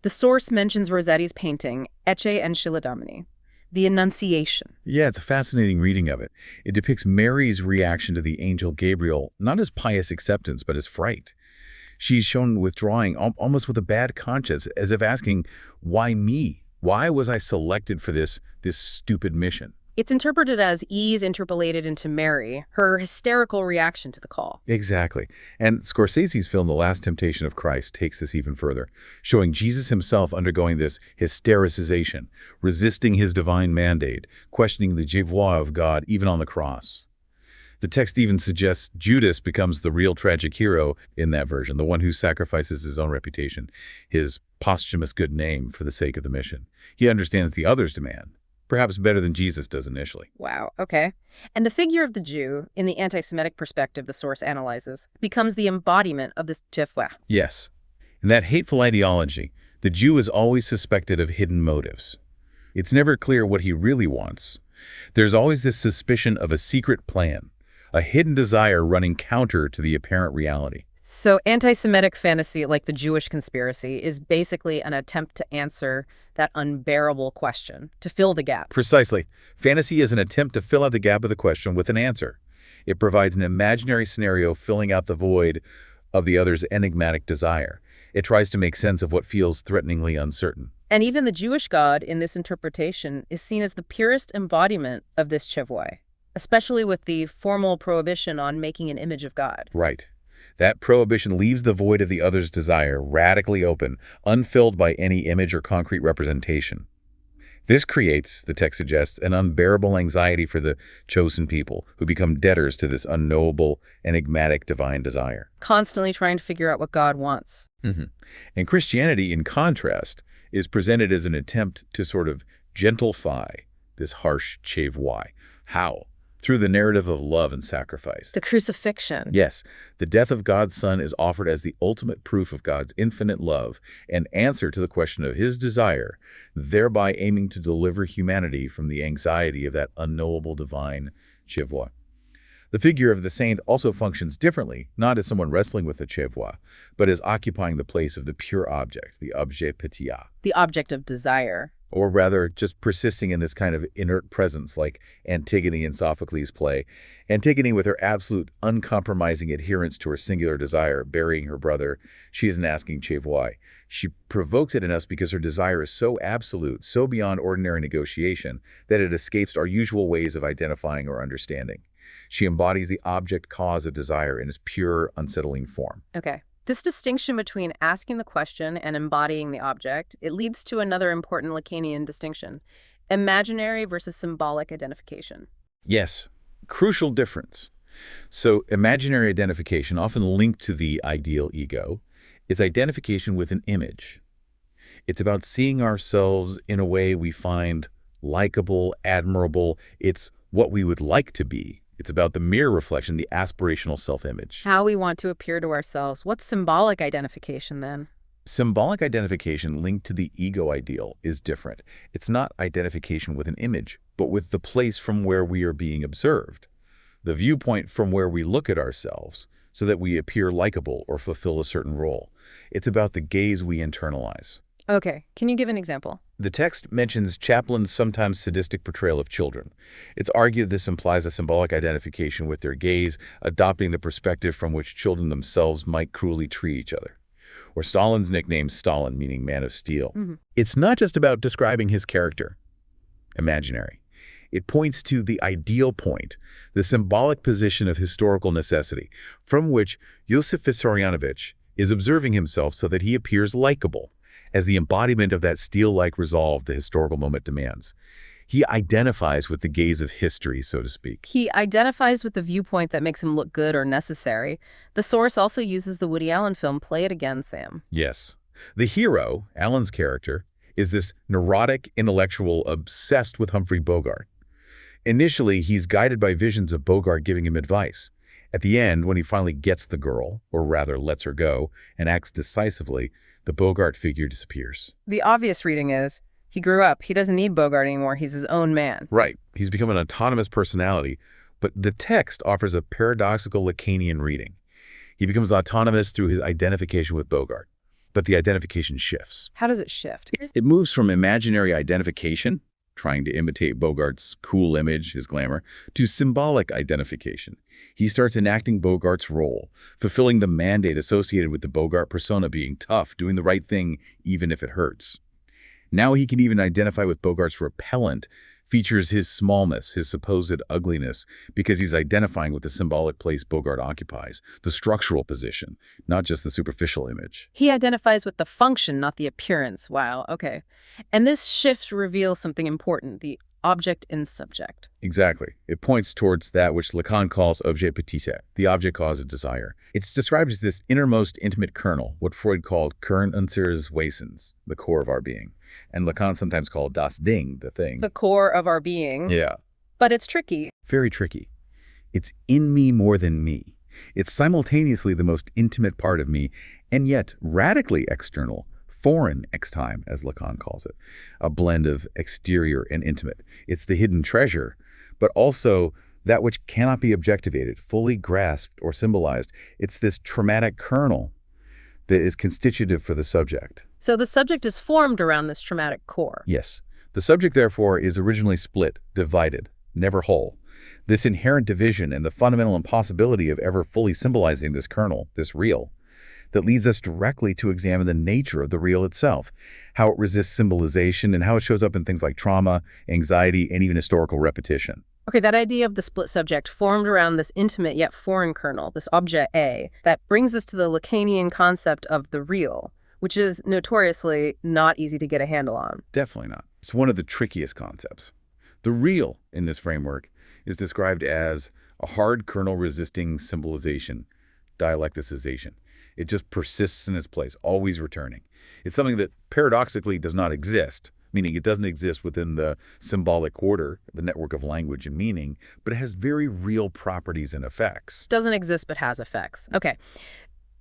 The source mentions Rossetti's painting, Ecce Ancilla Domini, the Annunciation. Yeah, it's a fascinating reading of it. It depicts Mary's reaction to the angel Gabriel, not as pious acceptance, but as fright. She's shown withdrawing, almost with a bad conscience, as if asking, why me? Why was I selected for this stupid mission? It's interpreted as ease interpolated into Mary, her hysterical reaction to the call. Exactly. And Scorsese's film, The Last Temptation of Christ, takes this even further, showing Jesus himself undergoing this hystericization, resisting his divine mandate, questioning the je vois of God even on the cross. The text even suggests Judas becomes the real tragic hero in that version, the one who sacrifices his own reputation, his posthumous good name for the sake of the mission. He understands the other's demand, perhaps better than Jesus does initially. Wow, okay. And the figure of the Jew, in the anti-Semitic perspective the source analyzes, becomes the embodiment of this je vois. Yes. In that hateful ideology, the Jew is always suspected of hidden motives. It's never clear what he really wants. There's always this suspicion of a secret plan, a hidden desire running counter to the apparent reality. So anti-Semitic fantasy, like the Jewish conspiracy, is basically an attempt to answer that unbearable question, to fill the gap. Precisely. Fantasy is an attempt to fill out the gap of the question with an answer. It provides an imaginary scenario filling out the void of the other's enigmatic desire. It tries to make sense of what feels threateningly uncertain. And even the Jewish God in this interpretation is seen as the purest embodiment of this je vois, especially with the formal prohibition on making an image of God. Right. That prohibition leaves the void of the other's desire radically open, unfilled by any image or concrete representation. This creates, the text suggests, an unbearable anxiety for the chosen people who become debtors to this unknowable, enigmatic divine desire. Constantly trying to figure out what God wants. And Christianity, in contrast, is presented as an attempt to sort of gentlify this harsh je vois. How? Through the narrative of love and sacrifice. The crucifixion. Yes, the death of God's Son is offered as the ultimate proof of God's infinite love and answer to the question of his desire, thereby aiming to deliver humanity from the anxiety of that unknowable divine je vois. The figure of the saint also functions differently, not as someone wrestling with the je vois, but as occupying the place of the pure object, the objet pétia. The object of desire. Or rather, just persisting in this kind of inert presence like Antigone in Sophocles' play. Antigone, with her absolute uncompromising adherence to her singular desire, burying her brother, she isn't asking je vois. She provokes it in us because her desire is so absolute, so beyond ordinary negotiation, that it escapes our usual ways of identifying or understanding. She embodies the object cause of desire in its pure, unsettling form. Okay. This distinction between asking the question and embodying the object, it leads to another important Lacanian distinction: imaginary versus symbolic identification. Yes, crucial difference. So imaginary identification, often linked to the ideal ego, is identification with an image. It's about seeing ourselves in a way we find likable, admirable. It's what we would like to be. It's about the mirror reflection, the aspirational self-image. How we want to appear to ourselves. What's symbolic identification then? Symbolic identification linked to the ego ideal is different. It's not identification with an image, but with the place from where we are being observed, the viewpoint from where we look at ourselves so that we appear likable or fulfill a certain role. It's about the gaze we internalize. Okay, can you give an example? The text mentions Chaplin's sometimes sadistic portrayal of children. It's argued this implies a symbolic identification with their gaze, adopting the perspective from which children themselves might cruelly treat each other. Or Stalin's nickname Stalin, meaning man of steel. It's not just about describing his character, imaginary. It points to the ideal point, the symbolic position of historical necessity, from which Josef Vissarionovich is observing himself so that he appears likable, as the embodiment of that steel-like resolve the historical moment demands. He identifies with the gaze of history, so to speak. He identifies with the viewpoint that makes him look good or necessary. The source also uses the Woody Allen film Play It Again, Sam. Yes. The hero, Allen's character, is this neurotic intellectual obsessed with Humphrey Bogart. Initially, he's guided by visions of Bogart giving him advice. At the end, when he finally gets the girl, or rather lets her go, and acts decisively, the Bogart figure disappears. The obvious reading is, he grew up. He doesn't need Bogart anymore. He's his own man. Right. He's become an autonomous personality, but the text offers a paradoxical Lacanian reading. He becomes autonomous through his identification with Bogart, but the identification shifts. How does it shift? It moves from imaginary identification, trying to imitate Bogart's cool image, his glamour, to symbolic identification. He starts enacting Bogart's role, fulfilling the mandate associated with the Bogart persona being tough, doing the right thing, even if it hurts. Now he can even identify with Bogart's repellent, features his smallness, his supposed ugliness, because he's identifying with the symbolic place Bogart occupies, the structural position, not just the superficial image. He identifies with the function, not the appearance. Wow, okay. And this shift reveals something important, the object and subject. Exactly. It points towards that which Lacan calls objet petit, the object cause of desire. It's described as this innermost intimate kernel, what Freud called Kern unseres Wesens, the core of our being. And Lacan sometimes called das Ding, the thing. The core of our being. Yeah. But it's tricky. Very tricky. It's in me more than me. It's simultaneously the most intimate part of me, and yet radically external, foreign ex-time, as Lacan calls it, a blend of exterior and intimate. It's the hidden treasure, but also that which cannot be objectivated, fully grasped or symbolized. It's this traumatic kernel that is constitutive for the subject. So the subject is formed around this traumatic core. Yes. The subject, therefore, is originally split, divided, never whole. This inherent division and the fundamental impossibility of ever fully symbolizing this kernel, this real, that leads us directly to examine the nature of the real itself, how it resists symbolization, and how it shows up in things like trauma, anxiety, and even historical repetition. Okay, that idea of the split subject formed around this intimate yet foreign kernel, this objet A, that brings us to the Lacanian concept of the real, which is notoriously not easy to get a handle on. Definitely not. It's one of the trickiest concepts. The real in this framework is described as a hard kernel resisting symbolization, dialecticization. It just persists in its place, always returning. It's something that paradoxically does not exist, meaning it doesn't exist within the symbolic order, the network of language and meaning, but it has very real properties and effects. Doesn't exist but has effects. Okay.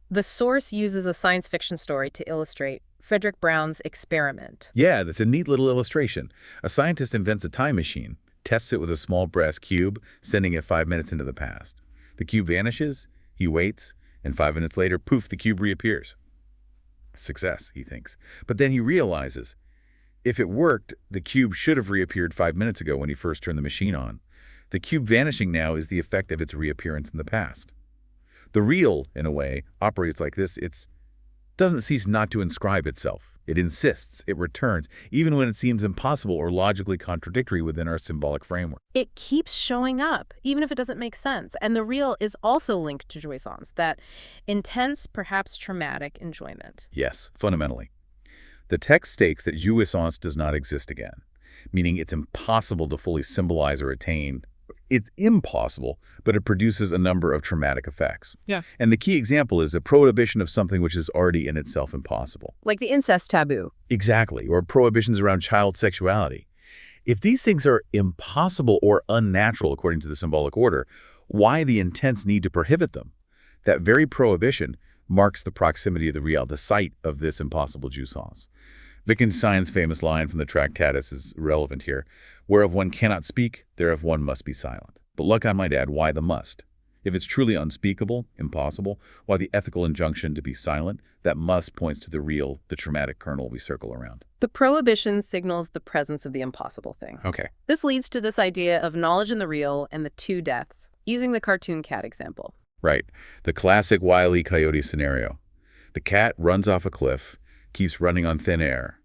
The source uses a science fiction story to illustrate Frederick Brown's experiment. Yeah, that's a neat little illustration. A scientist invents a time machine, tests it with a small brass cube, sending it 5 minutes into the past. The cube vanishes, he waits, and 5 minutes later, poof, the cube reappears. Success, he thinks. But then he realizes, if it worked, the cube should have reappeared 5 minutes ago when he first turned the machine on. The cube vanishing now is the effect of its reappearance in the past. The real, in a way, operates like this. It doesn't cease not to inscribe itself. It insists, it returns, even when it seems impossible or logically contradictory within our symbolic framework. It keeps showing up, even if it doesn't make sense. And the real is also linked to jouissance, that intense, perhaps traumatic enjoyment. Yes, fundamentally. The text states that jouissance does not exist again, meaning it's impossible to fully symbolize or attain. It's impossible, but it produces a number of traumatic effects. Yeah. And the key example is a prohibition of something which is already in itself impossible. Like the incest taboo. Exactly, or prohibitions around child sexuality. If these things are impossible or unnatural according to the symbolic order, why the intense need to prohibit them? That very prohibition, marks the proximity of the real, the site of this impossible jouissance. Wittgenstein's famous line from the Tractatus is relevant here: whereof one cannot speak, thereof one must be silent. But Lacan might add, why the must? If it's truly unspeakable, impossible, why the ethical injunction to be silent? That must points to the real, the traumatic kernel we circle around. The prohibition signals the presence of the impossible thing. Okay. This leads to this idea of knowledge in the real and the two deaths, using the cartoon cat example. Right. The classic Wile E. Coyote scenario. The cat runs off a cliff, keeps running on thin air,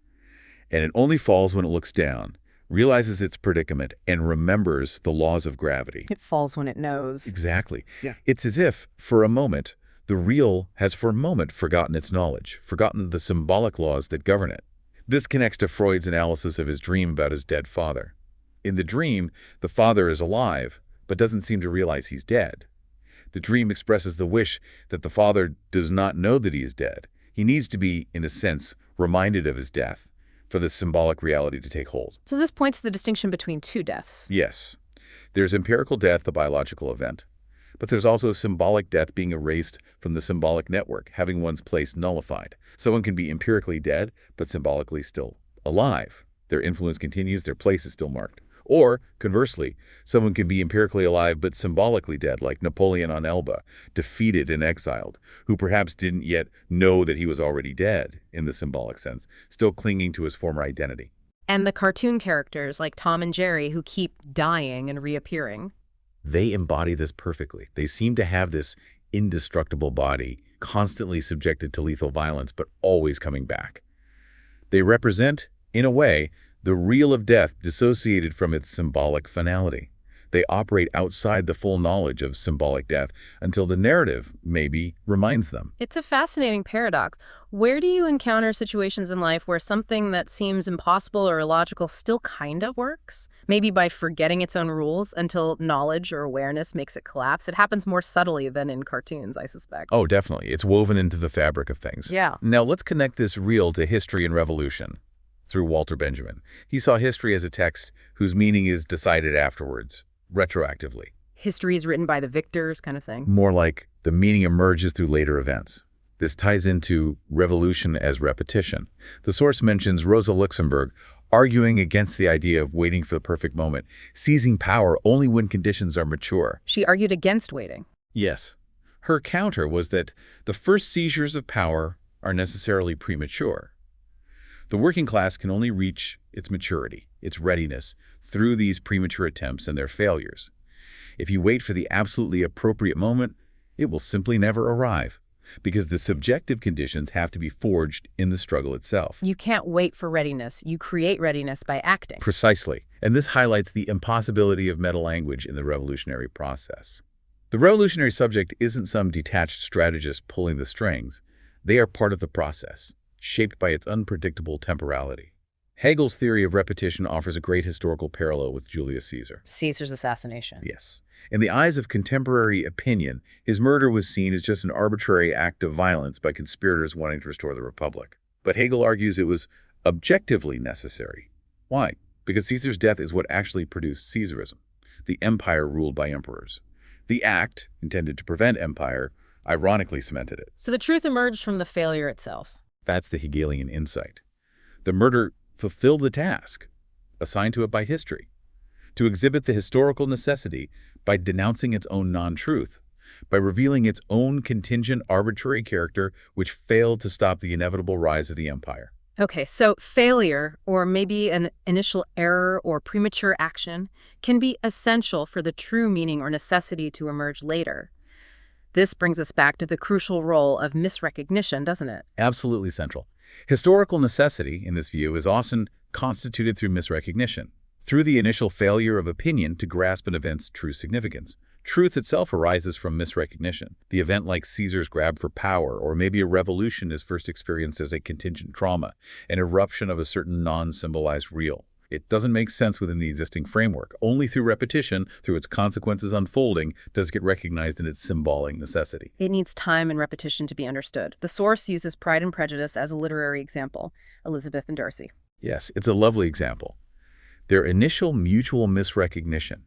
and it only falls when it looks down, realizes its predicament, and remembers the laws of gravity. It falls when it knows. Exactly. Yeah. It's as if, for a moment, the real has for a moment forgotten its knowledge, forgotten the symbolic laws that govern it. This connects to Freud's analysis of his dream about his dead father. In the dream, the father is alive, but doesn't seem to realize he's dead. The dream expresses the wish that the father does not know that he is dead. He needs to be, in a sense, reminded of his death for this symbolic reality to take hold. So this points to the distinction between two deaths. Yes. There's empirical death, the biological event. But there's also symbolic death, being erased from the symbolic network, having one's place nullified. Someone can be empirically dead, but symbolically still alive. Their influence continues, their place is still marked. Or, conversely, someone can be empirically alive but symbolically dead, like Napoleon on Elba, defeated and exiled, who perhaps didn't yet know that he was already dead, in the symbolic sense, still clinging to his former identity. And the cartoon characters like Tom and Jerry who keep dying and reappearing. They embody this perfectly. They seem to have this indestructible body, constantly subjected to lethal violence, but always coming back. They represent, in a way, the real of death dissociated from its symbolic finality. They operate outside the full knowledge of symbolic death until the narrative, maybe, reminds them. It's a fascinating paradox. Where do you encounter situations in life where something that seems impossible or illogical still kind of works? Maybe by forgetting its own rules until knowledge or awareness makes it collapse. It happens more subtly than in cartoons, I suspect. Oh, definitely. It's woven into the fabric of things. Yeah. Now let's connect this real to history and revolution through Walter Benjamin. He saw history as a text whose meaning is decided afterwards, retroactively. History is written by the victors kind of thing. More like the meaning emerges through later events. This ties into revolution as repetition. The source mentions Rosa Luxemburg arguing against the idea of waiting for the perfect moment, seizing power only when conditions are mature. She argued against waiting. Yes. Her counter was that the first seizures of power are necessarily premature. The working class can only reach its maturity, its readiness, through these premature attempts and their failures. If you wait for the absolutely appropriate moment, it will simply never arrive, because the subjective conditions have to be forged in the struggle itself. You can't wait for readiness. You create readiness by acting. Precisely. And this highlights the impossibility of meta-language in the revolutionary process. The revolutionary subject isn't some detached strategist pulling the strings. They are part of the process, shaped by its unpredictable temporality. Hegel's theory of repetition offers a great historical parallel with Julius Caesar. Caesar's assassination. Yes. In the eyes of contemporary opinion, his murder was seen as just an arbitrary act of violence by conspirators wanting to restore the Republic. But Hegel argues it was objectively necessary. Why? Because Caesar's death is what actually produced Caesarism, the empire ruled by emperors. The act, intended to prevent empire, ironically cemented it. So the truth emerged from the failure itself. That's the Hegelian insight. The murder fulfilled the task assigned to it by history, to exhibit the historical necessity by denouncing its own non-truth, by revealing its own contingent arbitrary character which failed to stop the inevitable rise of the empire. Okay, so failure, or maybe an initial error or premature action, can be essential for the true meaning or necessity to emerge later. This brings us back to the crucial role of misrecognition, doesn't it? Absolutely central. Historical necessity, in this view, is often constituted through misrecognition, through the initial failure of opinion to grasp an event's true significance. Truth itself arises from misrecognition. The event like Caesar's grab for power, or maybe a revolution, is first experienced as a contingent trauma, an eruption of a certain non-symbolized real. It doesn't make sense within the existing framework. Only through repetition, through its consequences unfolding, does it get recognized in its symbolic necessity. It needs time and repetition to be understood. The source uses Pride and Prejudice as a literary example, Elizabeth and Darcy. Yes, it's a lovely example. Their initial mutual misrecognition,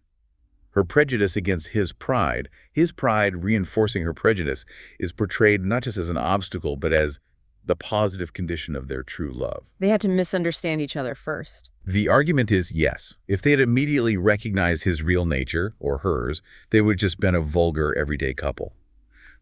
Her prejudice against his pride reinforcing her prejudice, is portrayed not just as an obstacle, but as the positive condition of their true love. They had to misunderstand each other first. The argument is yes. If they had immediately recognized his real nature, or hers, they would have just been a vulgar, everyday couple.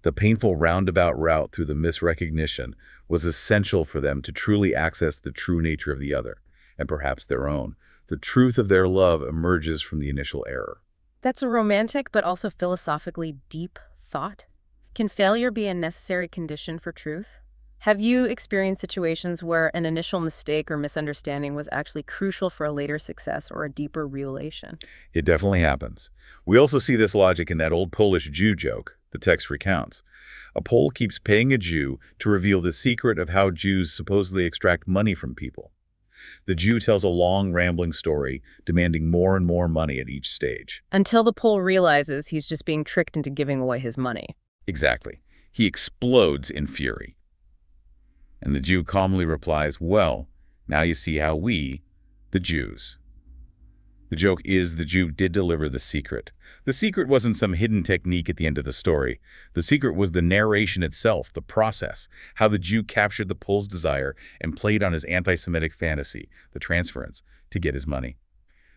The painful roundabout route through the misrecognition was essential for them to truly access the true nature of the other, and perhaps their own. The truth of their love emerges from the initial error. That's a romantic but also philosophically deep thought. Can failure be a necessary condition for truth? Have you experienced situations where an initial mistake or misunderstanding was actually crucial for a later success or a deeper revelation? It definitely happens. We also see this logic in that old Polish Jew joke the text recounts. A Pole keeps paying a Jew to reveal the secret of how Jews supposedly extract money from people. The Jew tells a long, rambling story, demanding more and more money at each stage. Until the Pole realizes he's just being tricked into giving away his money. Exactly. He explodes in fury. And the Jew calmly replies, well, now you see how we, the Jews. The joke is the Jew did deliver the secret. The secret wasn't some hidden technique at the end of the story. The secret was the narration itself, the process, how the Jew captured the Pole's desire and played on his anti-Semitic fantasy, the transference, to get his money.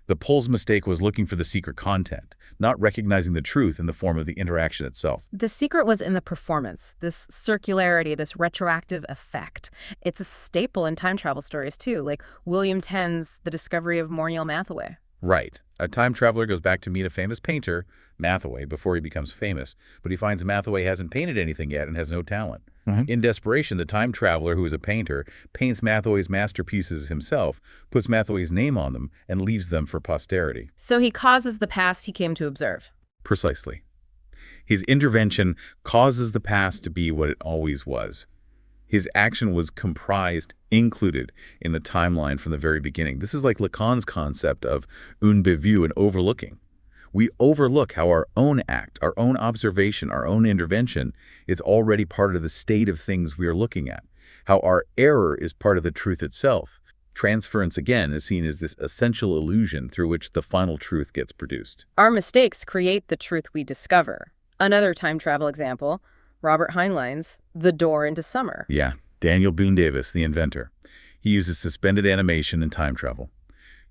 The Pole's mistake was looking for the secret content, not recognizing the truth in the form of the interaction itself. The secret was in the performance, this circularity, this retroactive effect. It's a staple in time travel stories, too, like William Tenn's The Discovery of Moriel Mathaway. Right. A time traveler goes back to meet a famous painter, Mathaway, before he becomes famous, but he finds Mathaway hasn't painted anything yet and has no talent. In desperation, the time traveler, who is a painter, paints Mathaway's masterpieces himself, puts Mathaway's name on them, and leaves them for posterity. So he causes the past he came to observe. Precisely. His intervention causes the past to be what it always was. His action was comprised, included, in the timeline from the very beginning. This is like Lacan's concept of un bévu, an overlooking. We overlook how our own act, our own observation, our own intervention is already part of the state of things we are looking at, how our error is part of the truth itself. Transference, again, is seen as this essential illusion through which the final truth gets produced. Our mistakes create the truth we discover. Another time travel example, Robert Heinlein's The Door into Summer. Yeah, Daniel Boone Davis, the inventor. He uses suspended animation and time travel.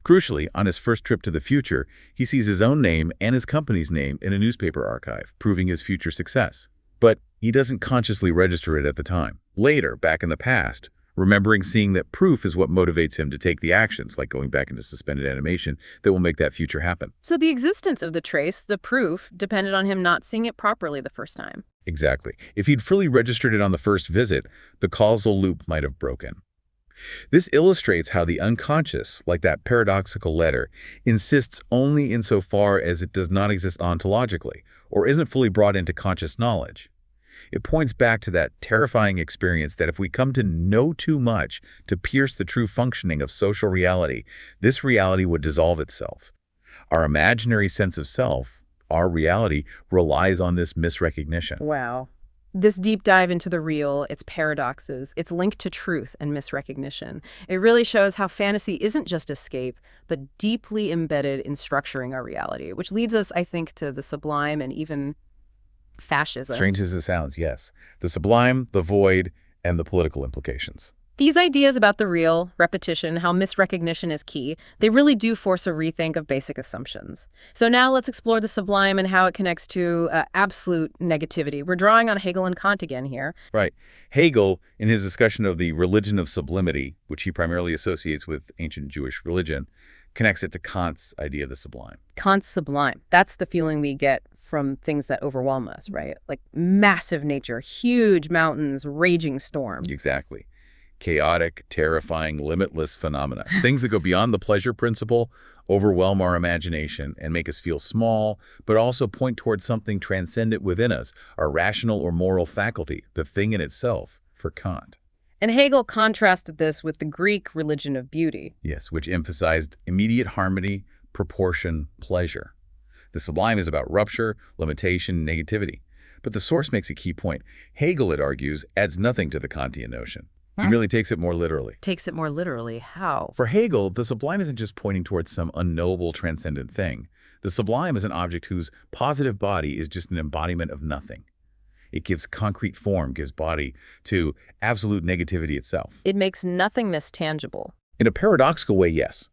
Crucially, on his first trip to the future, he sees his own name and his company's name in a newspaper archive, proving his future success. But he doesn't consciously register it at the time. Later, back in the past, remembering seeing that proof is what motivates him to take the actions, like going back into suspended animation, that will make that future happen. So the existence of the trace, the proof, depended on him not seeing it properly the first time. Exactly. If he'd fully registered it on the first visit, the causal loop might have broken. This illustrates how the unconscious, like that paradoxical letter, insists only insofar as it does not exist ontologically, or isn't fully brought into conscious knowledge. It points back to that terrifying experience that if we come to know too much to pierce the true functioning of social reality, this reality would dissolve itself. Our imaginary sense of self, our reality, relies on this misrecognition. Wow. This deep dive into the real, its paradoxes, its link to truth and misrecognition, it really shows how fantasy isn't just escape, but deeply embedded in structuring our reality, which leads us, I think, to the sublime and even fascism. Strange as it sounds, yes. The sublime, the void, and the political implications. These ideas about the real, repetition, how misrecognition is key, they really do force a rethink of basic assumptions. So now let's explore the sublime and how it connects to absolute negativity. We're drawing on Hegel and Kant again here. Right. Hegel, in his discussion of the religion of sublimity, which he primarily associates with ancient Jewish religion, connects it to Kant's idea of the sublime. Kant's sublime. That's the feeling we get from things that overwhelm us, right? Like massive nature, huge mountains, raging storms. Exactly. Chaotic, terrifying, limitless phenomena. Things that go beyond the pleasure principle, overwhelm our imagination, and make us feel small, but also point towards something transcendent within us, our rational or moral faculty, the thing in itself, for Kant. And Hegel contrasted this with the Greek religion of beauty. Yes, which emphasized immediate harmony, proportion, pleasure. The sublime is about rupture, limitation, negativity. But the source makes a key point. Hegel, it argues, adds nothing to the Kantian notion. He really takes it more literally. Takes it more literally. How? For Hegel, the sublime isn't just pointing towards some unknowable transcendent thing. The sublime is an object whose positive body is just an embodiment of nothing. It gives concrete form, gives body to absolute negativity itself. It makes nothingness tangible. In a paradoxical way, yes.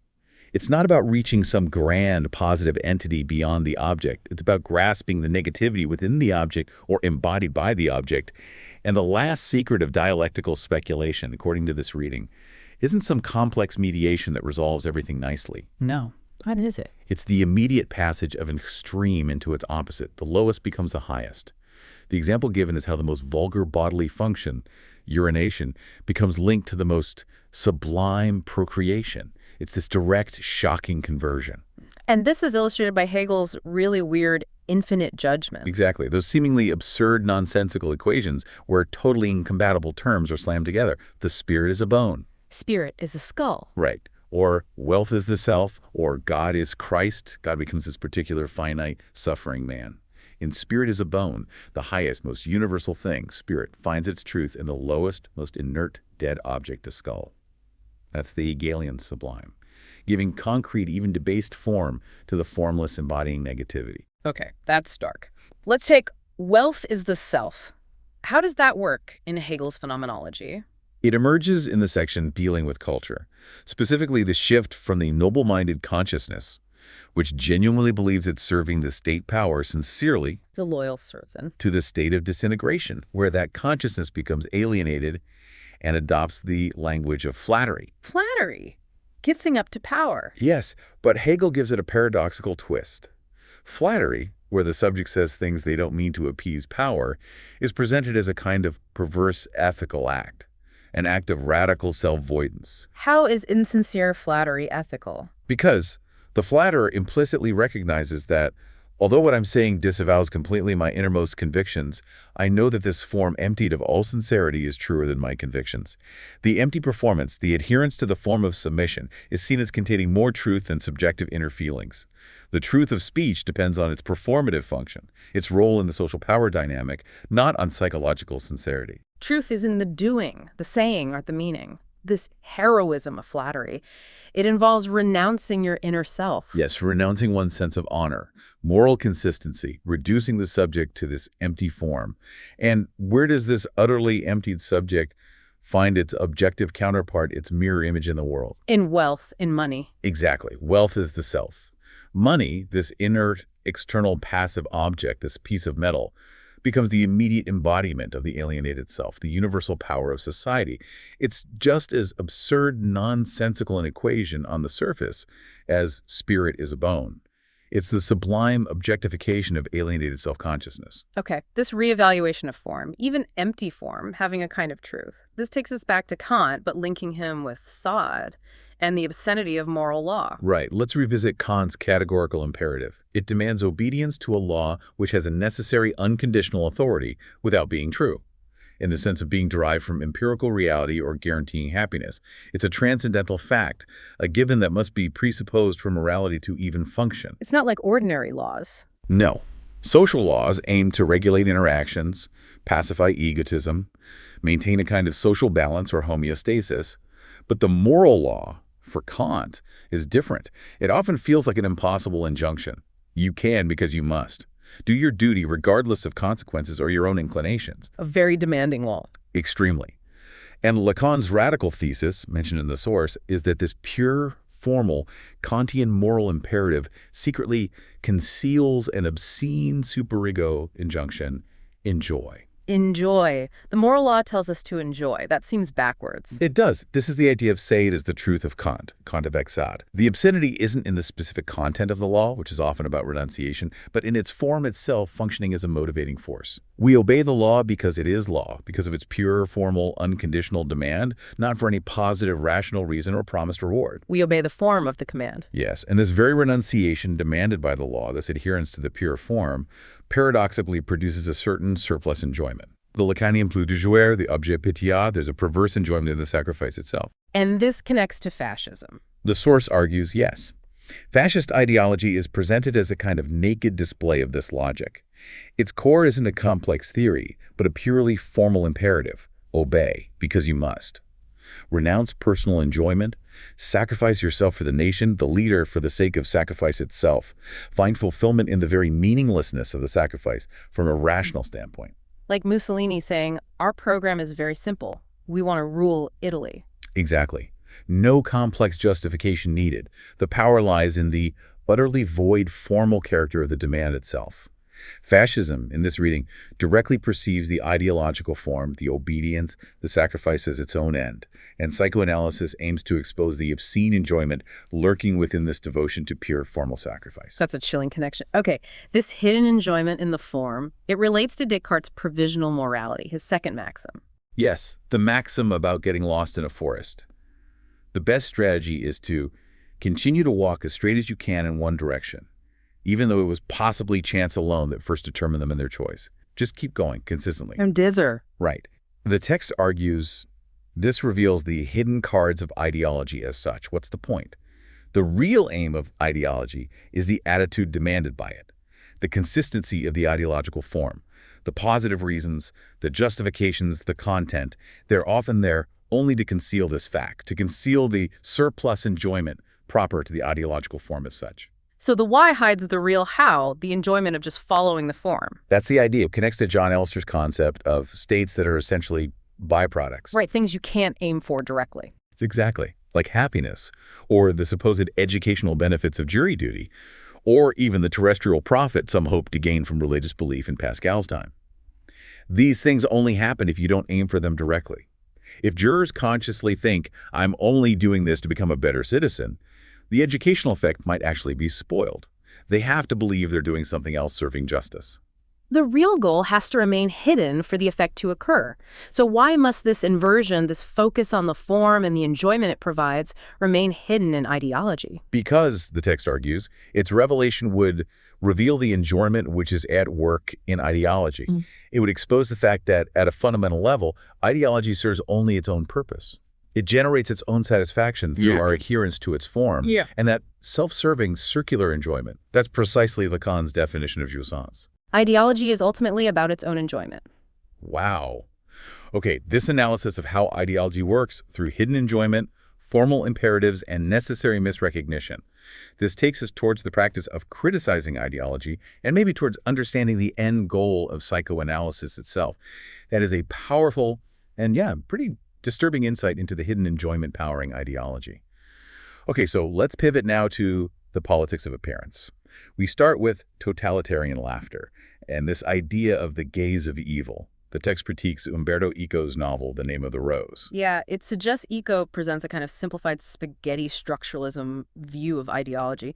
It's not about reaching some grand positive entity beyond the object. It's about grasping the negativity within the object or embodied by the object. And the last secret of dialectical speculation, according to this reading, isn't some complex mediation that resolves everything nicely. No. What is it? It's the immediate passage of an extreme into its opposite. The lowest becomes the highest. The example given is how the most vulgar bodily function, urination, becomes linked to the most sublime procreation. It's this direct, shocking conversion. And this is illustrated by Hegel's really weird infinite judgment. Exactly. Those seemingly absurd, nonsensical equations where totally incompatible terms are slammed together. The spirit is a bone. Spirit is a skull. Right. Or wealth is the self, or God is Christ. God becomes this particular finite, suffering man. In spirit is a bone, the highest, most universal thing, spirit, finds its truth in the lowest, most inert, dead object, a skull. That's the Hegelian sublime, giving concrete, even debased form to the formless, embodying negativity. Okay, that's stark. Let's take wealth is the self. How does that work in Hegel's phenomenology? It emerges in the section dealing with culture, specifically the shift from the noble-minded consciousness, which genuinely believes it's serving the state power sincerely, It's a loyal servant. to the state of disintegration, where that consciousness becomes alienated and adopts the language of flattery. Flattery. Kissing up to power. Yes, but Hegel gives it a paradoxical twist. Flattery, where the subject says things they don't mean to appease power, is presented as a kind of perverse ethical act, an act of radical self-voidance. How is insincere flattery ethical? Because the flatterer implicitly recognizes that, although what I'm saying disavows completely my innermost convictions, I know that this form emptied of all sincerity is truer than my convictions. The empty performance, the adherence to the form of submission, is seen as containing more truth than subjective inner feelings. The truth of speech depends on its performative function, its role in the social power dynamic, not on psychological sincerity. Truth is in the doing, the saying, or the meaning. This heroism of flattery, it involves renouncing your inner self. Yes, renouncing one's sense of honor, moral consistency, reducing the subject to this empty form. And where does this utterly emptied subject find its objective counterpart, its mirror image in the world? In wealth, in money. Exactly. Wealth is the self. Money, this inert, external, passive object, this piece of metal, becomes the immediate embodiment of the alienated self, the universal power of society. It's just as absurd, nonsensical an equation on the surface as spirit is a bone. It's the sublime objectification of alienated self-consciousness. Okay, this reevaluation of form, even empty form, having a kind of truth. This takes us back to Kant, but linking him with Sod and the obscenity of moral law. Right. Let's revisit Kant's categorical imperative. It demands obedience to a law which has a necessary unconditional authority without being true, in the sense of being derived from empirical reality or guaranteeing happiness. It's a transcendental fact, a given that must be presupposed for morality to even function. It's not like ordinary laws. No. Social laws aim to regulate interactions, pacify egotism, maintain a kind of social balance or homeostasis. But the moral law, for Kant, is different. It often feels like an impossible injunction. You can because you must. Do your duty regardless of consequences or your own inclinations. A very demanding law. Extremely. And Lacan's radical thesis, mentioned in the source, is that this pure, formal, Kantian moral imperative secretly conceals an obscene superego injunction: enjoy. Enjoy. The moral law tells us to enjoy. That seems backwards. It does. This is the idea of say it is the truth of Kant, Kant of Exad. The obscenity isn't in the specific content of the law, which is often about renunciation, but in its form itself functioning as a motivating force. We obey the law because it is law, because of its pure, formal, unconditional demand, not for any positive, rational reason or promised reward. We obey the form of the command. Yes, and this very renunciation demanded by the law, this adherence to the pure form, paradoxically produces a certain surplus enjoyment. The Lacanian plus de jouir, the objet pitié, there's a perverse enjoyment in the sacrifice itself. And this connects to fascism. The source argues yes. Fascist ideology is presented as a kind of naked display of this logic. Its core isn't a complex theory, but a purely formal imperative: obey because you must. Renounce personal enjoyment, Sacrifice yourself for the nation, the leader for the sake of sacrifice itself. Find fulfillment in the very meaninglessness of the sacrifice from a rational standpoint. Like Mussolini saying, our program is very simple. We want to rule Italy. Exactly. No complex justification needed. The power lies in the utterly void formal character of the demand itself. Fascism, in this reading, directly perceives the ideological form, the obedience, the sacrifice as its own end, and psychoanalysis aims to expose the obscene enjoyment lurking within this devotion to pure formal sacrifice. That's a chilling connection. Okay, this hidden enjoyment in the form, it relates to Descartes' provisional morality, his second maxim. Yes, the maxim about getting lost in a forest. The best strategy is to continue to walk as straight as you can in one direction, even though it was possibly chance alone that first determined them in their choice. Just keep going consistently. I'm dither. Right. The text argues this reveals the hidden cards of ideology as such. What's the point? The real aim of ideology is the attitude demanded by it, the consistency of the ideological form, the positive reasons, the justifications, the content. They're often there only to conceal this fact, to conceal the surplus enjoyment proper to the ideological form as such. So the why hides the real how, the enjoyment of just following the form. That's the idea. It connects to John Elster's concept of states that are essentially byproducts. Right, things you can't aim for directly. It's exactly like happiness, or the supposed educational benefits of jury duty, or even the terrestrial profit some hope to gain from religious belief in Pascal's time. These things only happen if you don't aim for them directly. If jurors consciously think, I'm only doing this to become a better citizen, the educational effect might actually be spoiled. They have to believe they're doing something else serving justice. The real goal has to remain hidden for the effect to occur. So why must this inversion, this focus on the form and the enjoyment it provides, remain hidden in ideology? Because, the text argues, its revelation would reveal the enjoyment which is at work in ideology. It would expose the fact that, at a fundamental level, ideology serves only its own purpose. It generates its own satisfaction through our adherence to its form, and that self-serving circular enjoyment. That's precisely Lacan's definition of jouissance. Ideology is ultimately about its own enjoyment. Wow. Okay, this analysis of how ideology works through hidden enjoyment, formal imperatives, and necessary misrecognition. This takes us towards the practice of criticizing ideology and maybe towards understanding the end goal of psychoanalysis itself. That is a powerful and, pretty disturbing insight into the hidden enjoyment powering ideology. Okay, so let's pivot now to the politics of appearance. We start with totalitarian laughter and this idea of the gaze of evil. The text critiques Umberto Eco's novel, The Name of the Rose. Yeah, it suggests Eco presents a kind of simplified spaghetti structuralism view of ideology,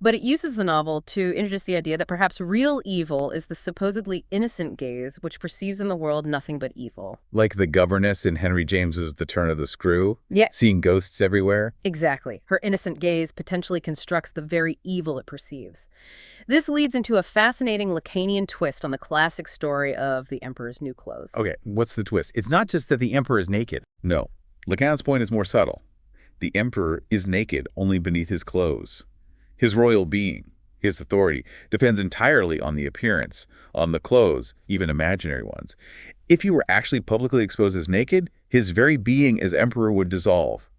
but it uses the novel to introduce the idea that perhaps real evil is the supposedly innocent gaze which perceives in the world nothing but evil. Like the governess in Henry James's The Turn of the Screw? Yeah. Seeing ghosts everywhere? Exactly. Her innocent gaze potentially constructs the very evil it perceives. This leads into a fascinating Lacanian twist on the classic story of the Emperor's New Clothes. Okay, what's the twist? It's not just that the emperor is naked. No. Lacan's point is more subtle. The emperor is naked only beneath his clothes. His royal being, his authority, depends entirely on the appearance, on the clothes, even imaginary ones. If he were actually publicly exposed as naked, his very being as emperor would dissolve.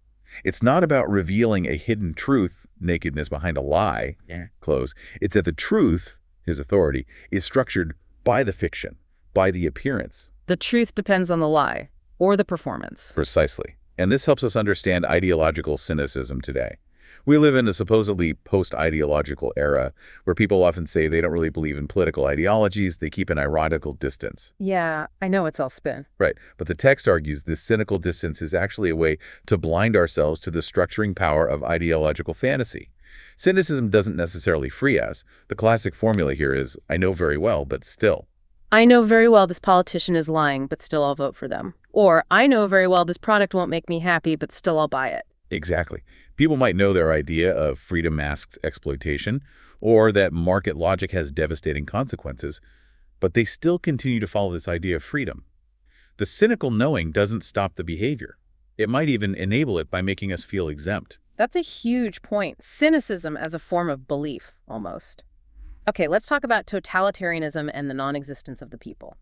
It's not about revealing a hidden truth, nakedness behind a lie, clothes. It's that the truth, his authority, is structured by the fiction, by the appearance. The truth depends on the lie, or the performance. Precisely. And this helps us understand ideological cynicism today. We live in a supposedly post-ideological era where people often say they don't really believe in political ideologies, they keep an ironical distance. Yeah, I know it's all spin. Right, but the text argues this cynical distance is actually a way to blind ourselves to the structuring power of ideological fantasy. Cynicism doesn't necessarily free us. The classic formula here is, I know very well, but still. I know very well this politician is lying, but still I'll vote for them. Or, I know very well this product won't make me happy, but still I'll buy it. Exactly. People might know their idea of freedom masks exploitation, or that market logic has devastating consequences, but they still continue to follow this idea of freedom. The cynical knowing doesn't stop the behavior. It might even enable it by making us feel exempt. That's a huge point. Cynicism as a form of belief, almost. Okay, let's talk about totalitarianism and the non-existence of the people.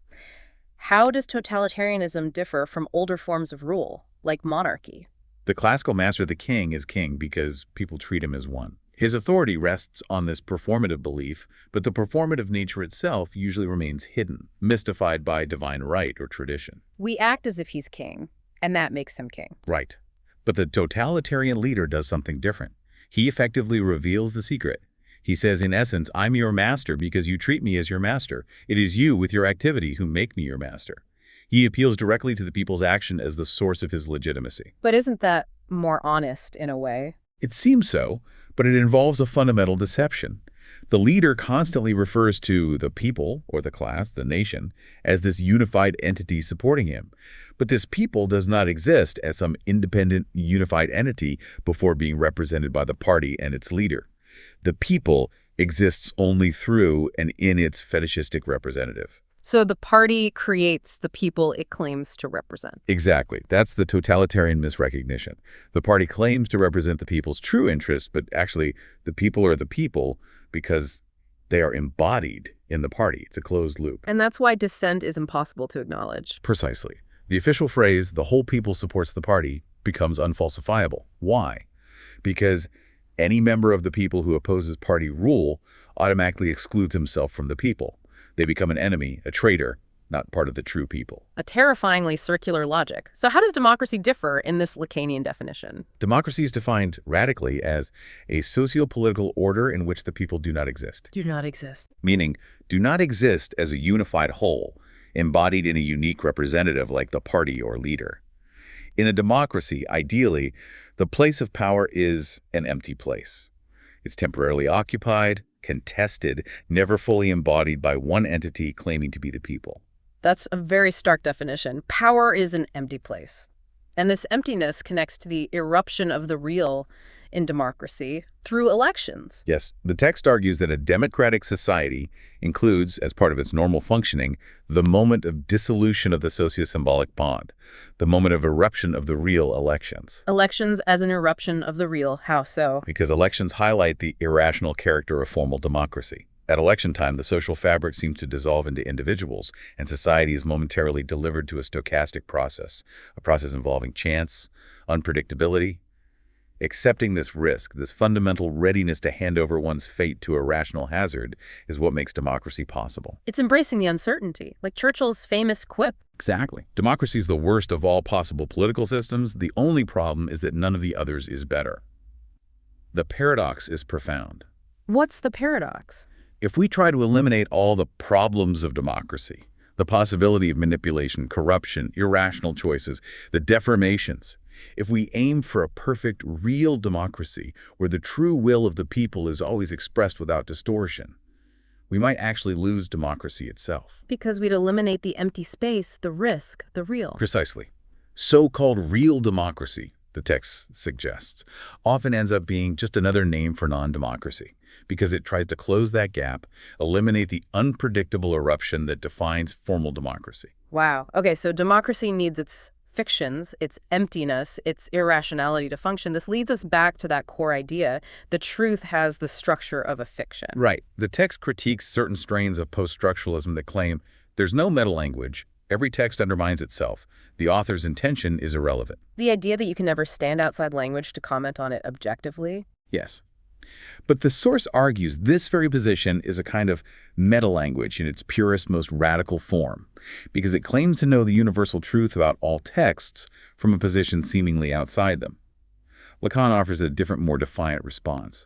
How does totalitarianism differ from older forms of rule, like monarchy? The classical master of the king is king because people treat him as one. His authority rests on this performative belief, but the performative nature itself usually remains hidden, mystified by divine right or tradition. We act as if he's king, and that makes him king. Right. But the totalitarian leader does something different. He effectively reveals the secret. He says, in essence, I'm your master because you treat me as your master. It is you with your activity who make me your master. He appeals directly to the people's action as the source of his legitimacy. But isn't that more honest in a way? It seems so, but it involves a fundamental deception. The leader constantly refers to the people, or the class, the nation, as this unified entity supporting him. But this people does not exist as some independent, unified entity before being represented by the party and its leader. The people exists only through and in its fetishistic representative. So the party creates the people it claims to represent. Exactly. That's the totalitarian misrecognition. The party claims to represent the people's true interests, but actually the people are the people because they are embodied in the party. It's a closed loop. And that's why dissent is impossible to acknowledge. Precisely. The official phrase, the whole people supports the party, becomes unfalsifiable. Why? Because any member of the people who opposes party rule automatically excludes himself from the people. They become an enemy, a traitor, not part of the true people. A terrifyingly circular logic. So how does democracy differ in this Lacanian definition? Democracy is defined radically as a socio-political order in which the people do not exist. Do not exist. Meaning, do not exist as a unified whole, embodied in a unique representative like the party or leader. In a democracy, ideally, the place of power is an empty place. It's temporarily occupied, contested, never fully embodied by one entity claiming to be the people. That's a very stark definition. Power is an empty place. And this emptiness connects to the eruption of the real in democracy through elections. Yes, the text argues that a democratic society includes, as part of its normal functioning, the moment of dissolution of the socio-symbolic bond, the moment of eruption of the real elections. Elections as an eruption of the real. How so? Because elections highlight the irrational character of formal democracy. At election time, the social fabric seems to dissolve into individuals, and society is momentarily delivered to a stochastic process, a process involving chance, unpredictability. Accepting this risk, this fundamental readiness to hand over one's fate to a rational hazard, is what makes democracy possible. It's embracing the uncertainty, like Churchill's famous quip. Exactly. Democracy is the worst of all possible political systems. The only problem is that none of the others is better. The paradox is profound. What's the paradox? If we try to eliminate all the problems of democracy, the possibility of manipulation, corruption, irrational choices, the deformations, if we aim for a perfect, real democracy where the true will of the people is always expressed without distortion, we might actually lose democracy itself. Because we'd eliminate the empty space, the risk, the real. Precisely. So-called real democracy, the text suggests, often ends up being just another name for non-democracy, because it tries to close that gap, eliminate the unpredictable eruption that defines formal democracy. Wow. Okay, so democracy needs its fictions, its emptiness, its irrationality to function. This leads us back to that core idea. The truth has the structure of a fiction. Right. The text critiques certain strains of post-structuralism that claim there's no meta-language, every text undermines itself, the author's intention is irrelevant. The idea that you can never stand outside language to comment on it objectively? Yes. But the source argues this very position is a kind of meta-language in its purest, most radical form, because it claims to know the universal truth about all texts from a position seemingly outside them. Lacan offers a different, more defiant response.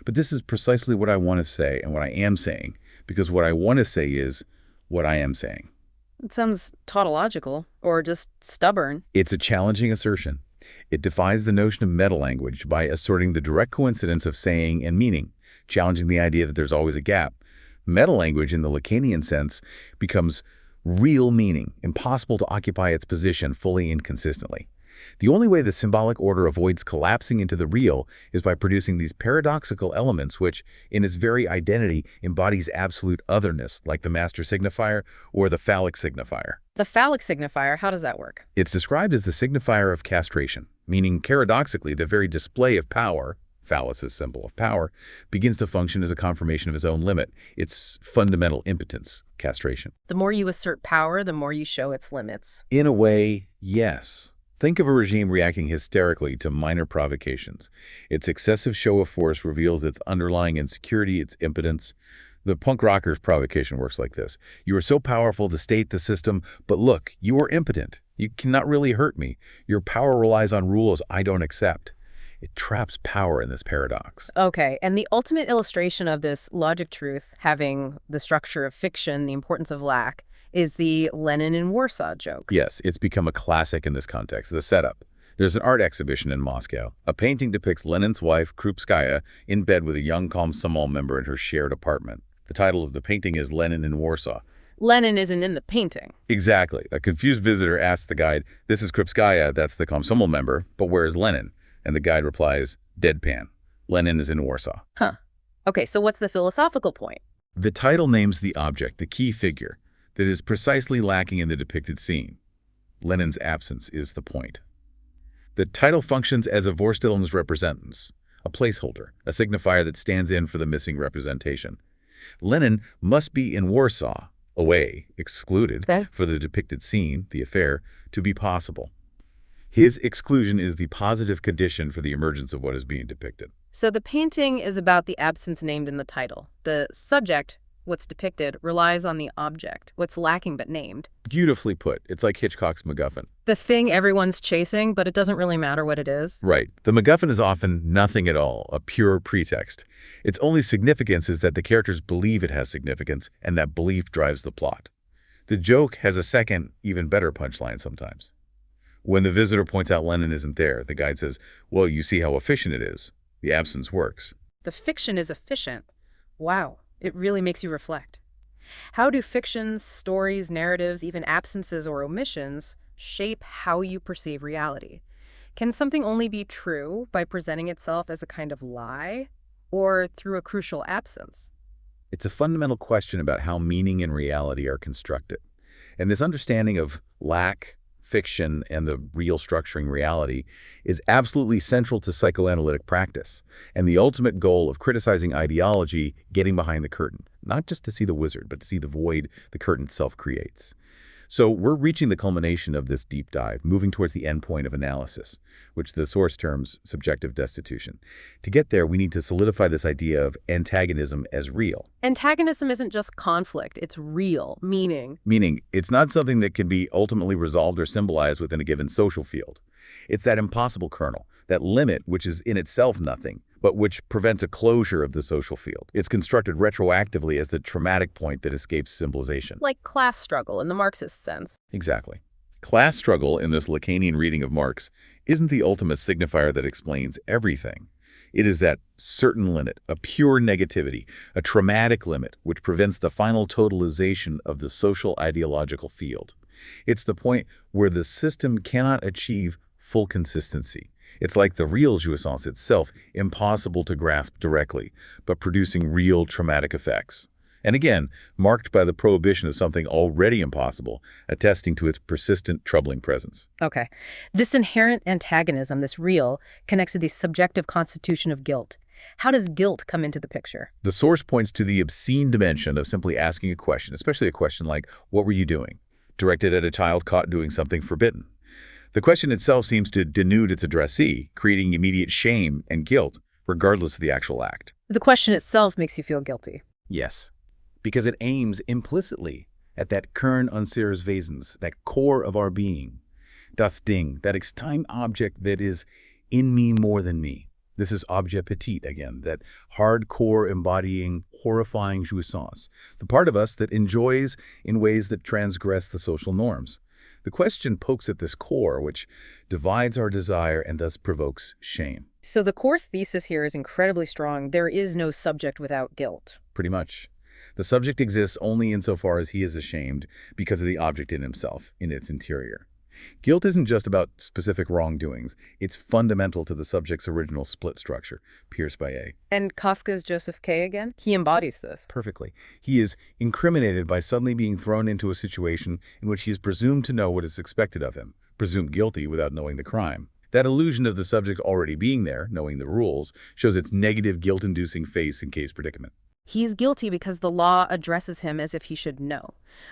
But this is precisely what I want to say and what I am saying, because what I want to say is what I am saying. It sounds tautological, or just stubborn. It's a challenging assertion. It defies the notion of meta-language by asserting the direct coincidence of saying and meaning, challenging the idea that there's always a gap. Meta-language, in the Lacanian sense, becomes real meaning, impossible to occupy its position fully and consistently. The only way the symbolic order avoids collapsing into the real is by producing these paradoxical elements which, in its very identity, embodies absolute otherness, like the master signifier or the phallic signifier. The phallic signifier, how does that work? It's described as the signifier of castration, meaning paradoxically the very display of power, phallus' symbol of power, begins to function as a confirmation of its own limit, its fundamental impotence, castration. The more you assert power, the more you show its limits. In a way, yes. Think of a regime reacting hysterically to minor provocations. Its excessive show of force reveals its underlying insecurity, its impotence. The punk rocker's provocation works like this. You are so powerful, the state, the system, but look, you are impotent. You cannot really hurt me. Your power relies on rules I don't accept. It traps power in this paradox. Okay, and the ultimate illustration of this logic truth, having the structure of fiction, the importance of lack, is the Lenin in Warsaw joke. Yes, it's become a classic in this context, the setup. There's an art exhibition in Moscow. A painting depicts Lenin's wife, Krupskaya, in bed with a young Komsomol member in her shared apartment. The title of the painting is Lenin in Warsaw. Lenin isn't in the painting. Exactly. A confused visitor asks the guide, "This is Krupskaya, that's the Komsomol member, but where is Lenin?" And the guide replies, deadpan, "Lenin is in Warsaw." Huh. Okay, so what's the philosophical point? The title names the object, the key figure, that is precisely lacking in the depicted scene. Lenin's absence is the point. The title functions as a Vorstellungsrepresentanz, representance, a placeholder, a signifier that stands in for the missing representation. Lenin must be in Warsaw, away, excluded, for the depicted scene, the affair, to be possible. His exclusion is the positive condition for the emergence of what is being depicted. So the painting is about the absence named in the title. The subject, what's depicted, relies on the object, what's lacking but named. Beautifully put. It's like Hitchcock's MacGuffin. The thing everyone's chasing, but it doesn't really matter what it is. Right. The MacGuffin is often nothing at all, a pure pretext. Its only significance is that the characters believe it has significance, and that belief drives the plot. The joke has a second, even better punchline sometimes. When the visitor points out Lenin isn't there, the guide says, "Well, you see how efficient it is. The absence works." The fiction is efficient. Wow. It really makes you reflect. How do fictions, stories, narratives, even absences or omissions shape how you perceive reality? Can something only be true by presenting itself as a kind of lie or through a crucial absence? It's a fundamental question about how meaning and reality are constructed. And this understanding of lack, fiction, and the real structuring reality is absolutely central to psychoanalytic practice and the ultimate goal of criticizing ideology, getting behind the curtain, not just to see the wizard, but to see the void the curtain itself creates. So we're reaching the culmination of this deep dive, moving towards the end point of analysis, which the source terms subjective destitution. To get there, we need to solidify this idea of antagonism as real. Antagonism isn't just conflict, it's real, meaning It's not something that can be ultimately resolved or symbolized within a given social field. It's that impossible kernel, that limit which is in itself nothing, but which prevents a closure of the social field. It's constructed retroactively as the traumatic point that escapes symbolization. like class struggle in the Marxist sense. Exactly. Class struggle in this Lacanian reading of Marx isn't the ultimate signifier that explains everything. It is that certain limit, a pure negativity, a traumatic limit, which prevents the final totalization of the social ideological field. It's the point where the system cannot achieve full consistency. It's like the real jouissance itself, impossible to grasp directly, but producing real traumatic effects. And again, marked by the prohibition of something already impossible, attesting to its persistent, troubling presence. Okay. This inherent antagonism, this real, connects to the subjective constitution of guilt. How does guilt come into the picture? The source points to the obscene dimension of simply asking a question, especially a question like, "What were you doing?" directed at a child caught doing something forbidden. The question itself seems to denude its addressee, creating immediate shame and guilt, regardless of the actual act. The question itself makes you feel guilty. Yes, because it aims implicitly at that Kern unseres Wesens, that core of our being, das Ding, that extime object that is in me more than me. This is objet petit again, that hardcore embodying horrifying jouissance, the part of us that enjoys in ways that transgress the social norms. The question pokes at this core, which divides our desire and thus provokes shame. So the core thesis here is incredibly strong. There is no subject without guilt. Pretty much. The subject exists only insofar as he is ashamed because of the object in himself, in its interior. Guilt isn't just about specific wrongdoings. It's fundamental to the subject's original split structure, Pierce by A. And Kafka's Joseph K. again? He embodies this. Perfectly. He is incriminated by suddenly being thrown into a situation in which he is presumed to know what is expected of him, presumed guilty without knowing the crime. That illusion of the subject already being there, knowing the rules, shows its negative guilt-inducing face and case predicament. He's guilty because the law addresses him as if he should know.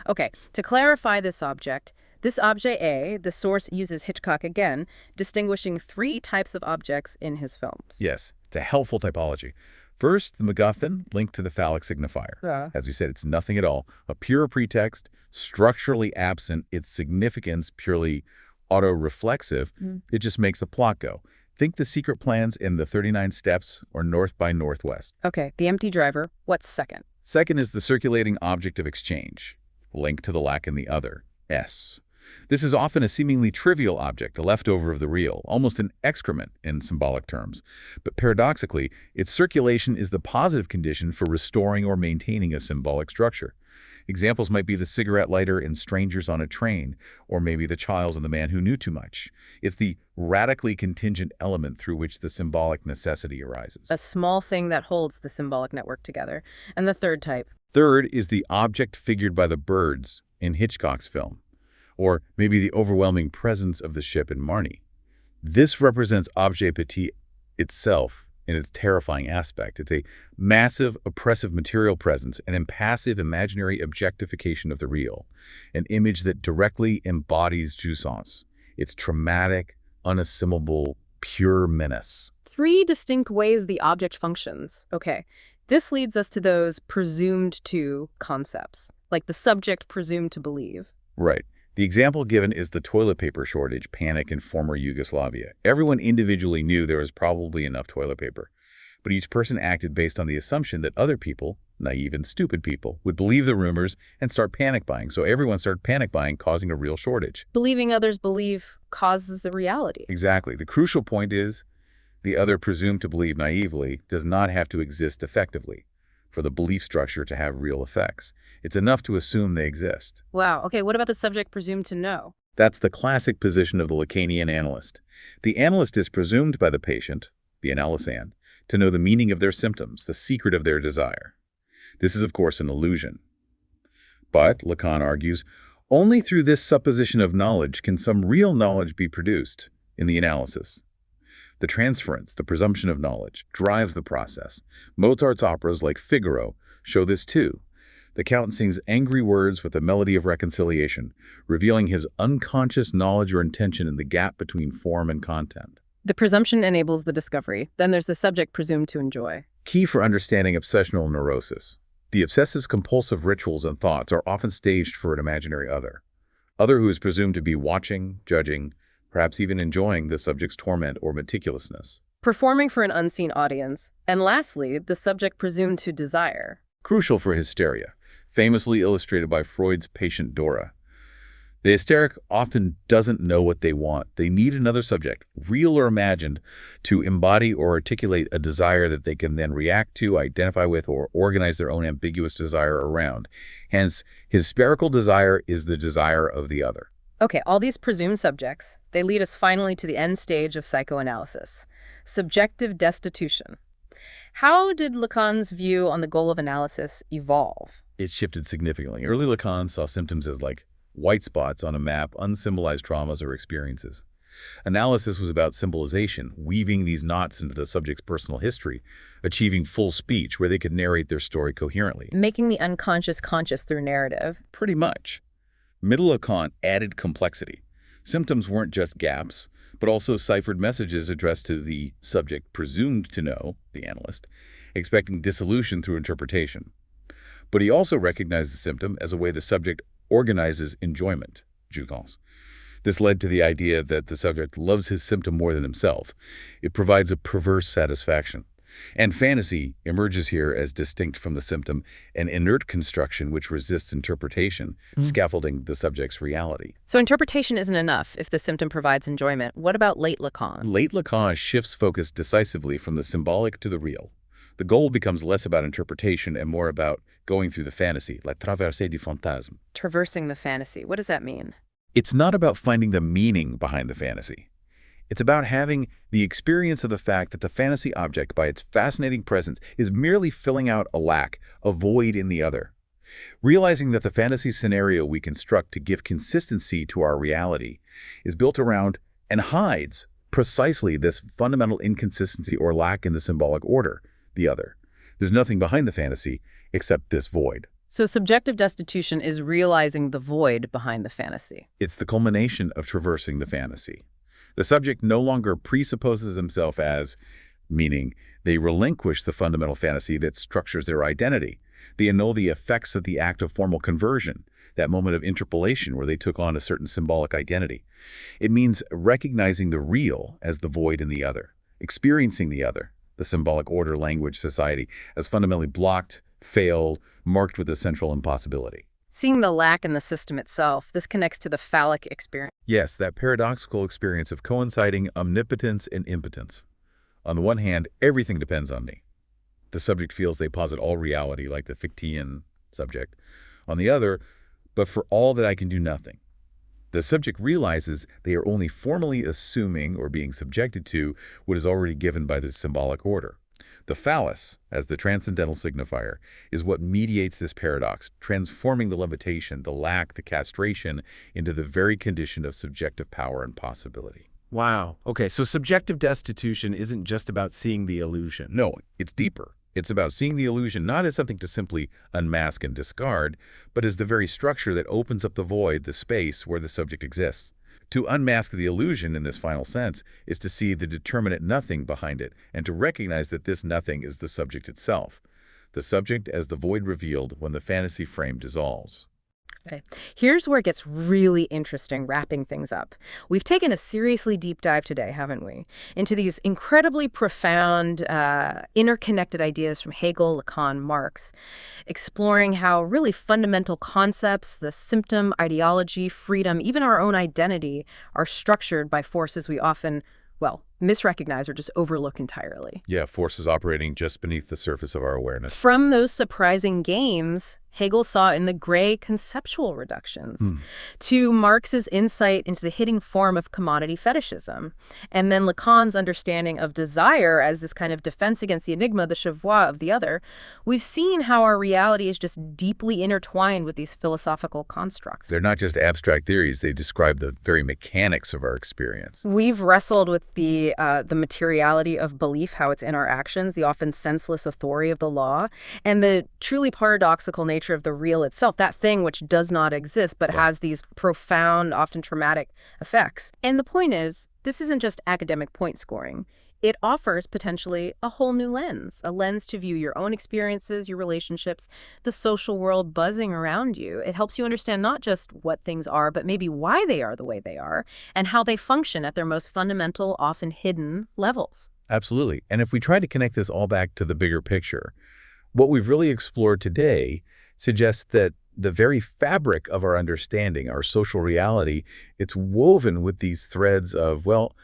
Okay, to clarify this object, This objet A, the source uses Hitchcock again, distinguishing three types of objects in his films. Yes, it's a helpful typology. First, the MacGuffin linked to the phallic signifier. Yeah. As we said, it's nothing at all. A pure pretext, structurally absent, its significance purely auto-reflexive. It just makes the plot go. Think The Secret Plans in the 39 Steps or North by Northwest. Okay, the empty driver. What's second? Second is the circulating object of exchange, linked to the lack in the other, S. This is often a seemingly trivial object, a leftover of the real, almost an excrement in symbolic terms. But paradoxically, its circulation is the positive condition for restoring or maintaining a symbolic structure. Examples might be the cigarette lighter in Strangers on a Train, or maybe the child and the man who knew too much. It's the radically contingent element through which the symbolic necessity arises. A small thing that holds the symbolic network together. And the third type? Third is the object figured by the birds in Hitchcock's film, or maybe the overwhelming presence of the ship in Marnie. This represents objet petit itself in its terrifying aspect. It's a massive, oppressive material presence, an impassive, imaginary objectification of the real, an image that directly embodies jouissance. It's traumatic, unassimilable, pure menace. Three distinct ways the object functions. Okay, this leads us to those presumed to concepts, like the subject presumed to believe. Right. The example given is the toilet paper shortage panic in former Yugoslavia. Everyone individually knew there was probably enough toilet paper, but each person acted based on the assumption that other people, naive and stupid people, would believe the rumors and start panic buying. So everyone started panic buying, causing a real shortage. Believing others believe causes the reality. Exactly. The crucial point is the other presumed to believe naively does not have to exist effectively for the belief structure to have real effects. It's enough to assume they exist. Wow. Okay, what about the subject presumed to know? That's the classic position of the Lacanian analyst. The analyst is presumed by the patient, the analysand, to know the meaning of their symptoms, the secret of their desire. This is, of course, an illusion. But, Lacan argues, only through this supposition of knowledge can some real knowledge be produced in the analysis. The transference, the presumption of knowledge, drives the process. Mozart's operas like Figaro show this too. The Count sings angry words with a melody of reconciliation, revealing his unconscious knowledge or intention in the gap between form and content. The presumption enables the discovery. Then there's the subject presumed to enjoy. Key for understanding obsessional neurosis. The obsessive's compulsive rituals and thoughts are often staged for an imaginary other who is presumed to be watching, judging, perhaps even enjoying the subject's torment or meticulousness. Performing for an unseen audience. And lastly, the subject presumed to desire. Crucial for hysteria, famously illustrated by Freud's patient Dora. The hysteric often doesn't know what they want. They need another subject, real or imagined, to embody or articulate a desire that they can then react to, identify with, or organize their own ambiguous desire around. Hence, hysterical desire is the desire of the other. Okay, all these presumed subjects, they lead us finally to the end stage of psychoanalysis, subjective destitution. How did Lacan's view on the goal of analysis evolve? It shifted significantly. Early Lacan saw symptoms as like white spots on a map, unsymbolized traumas or experiences. Analysis was about symbolization, weaving these knots into the subject's personal history, achieving full speech where they could narrate their story coherently. Making the unconscious conscious through narrative. Pretty much. Middle Lacan added complexity. Symptoms weren't just gaps, but also ciphered messages addressed to the subject presumed to know, the analyst, expecting dissolution through interpretation. But he also recognized the symptom as a way the subject organizes enjoyment, jouissance. This led to the idea that the subject loves his symptom more than himself. It provides a perverse satisfaction. And fantasy emerges here as distinct from the symptom, an inert construction which resists interpretation, scaffolding the subject's reality. So interpretation isn't enough if the symptom provides enjoyment. What about late Lacan? Late Lacan shifts focus decisively from the symbolic to the real. The goal becomes less about interpretation and more about going through the fantasy, la traversée du fantasme. Traversing the fantasy. What does that mean? It's not about finding the meaning behind the fantasy. It's about having the experience of the fact that the fantasy object, by its fascinating presence, is merely filling out a lack, a void in the other. Realizing that the fantasy scenario we construct to give consistency to our reality is built around and hides precisely this fundamental inconsistency or lack in the symbolic order, the other. There's nothing behind the fantasy except this void. So subjective destitution is realizing the void behind the fantasy. It's the culmination of traversing the fantasy. The subject no longer presupposes himself as, meaning they relinquish the fundamental fantasy that structures their identity. They annul the effects of the act of formal conversion, that moment of interpolation where they took on a certain symbolic identity. It means recognizing the real as the void in the other, experiencing the other, the symbolic order, language, society, as fundamentally blocked, failed, marked with a central impossibility. Seeing the lack in the system itself, this connects to the phallic experience. Yes, that paradoxical experience of coinciding omnipotence and impotence. On the one hand, everything depends on me. The subject feels they posit all reality, like the Fichtean subject. On the other, but for all that I can do nothing. The subject realizes they are only formally assuming or being subjected to what is already given by the symbolic order. The phallus, as the transcendental signifier, is what mediates this paradox, transforming the limitation, the lack, the castration into the very condition of subjective power and possibility. Wow. Okay, so subjective destitution isn't just about seeing the illusion. No, it's deeper. It's about seeing the illusion not as something to simply unmask and discard, but as the very structure that opens up the void, the space where the subject exists. To unmask the illusion in this final sense is to see the determinate nothing behind it and to recognize that this nothing is the subject itself. The subject as the void revealed when the fantasy frame dissolves. Okay. Here's where it gets really interesting, wrapping things up. We've taken a seriously deep dive today, haven't we, into these incredibly profound, interconnected ideas from Hegel, Lacan, Marx, exploring how really fundamental concepts, the symptom, ideology, freedom, even our own identity, are structured by forces we often, well, misrecognize or just overlook entirely. Yeah, forces operating just beneath the surface of our awareness. From those surprising games Hegel saw in the gray conceptual reductions, to Marx's insight into the hidden form of commodity fetishism, and then Lacan's understanding of desire as this kind of defense against the enigma, the chevroi of the other, we've seen how our reality is just deeply intertwined with these philosophical constructs. They're not just abstract theories, they describe the very mechanics of our experience. We've wrestled with the materiality of belief, how it's in our actions, the often senseless authority of the law, and the truly paradoxical nature of the real itself, that thing which does not exist but has these profound, often traumatic effects. And the point is, this isn't just academic point scoring. It offers potentially a whole new lens, a lens to view your own experiences, your relationships, the social world buzzing around you. It helps you understand not just what things are, but maybe why they are the way they are, and how they function at their most fundamental, often hidden levels. Absolutely. And if we try to connect this all back to the bigger picture, what we've really explored today suggests that the very fabric of our understanding, our social reality, it's woven with these threads of, well,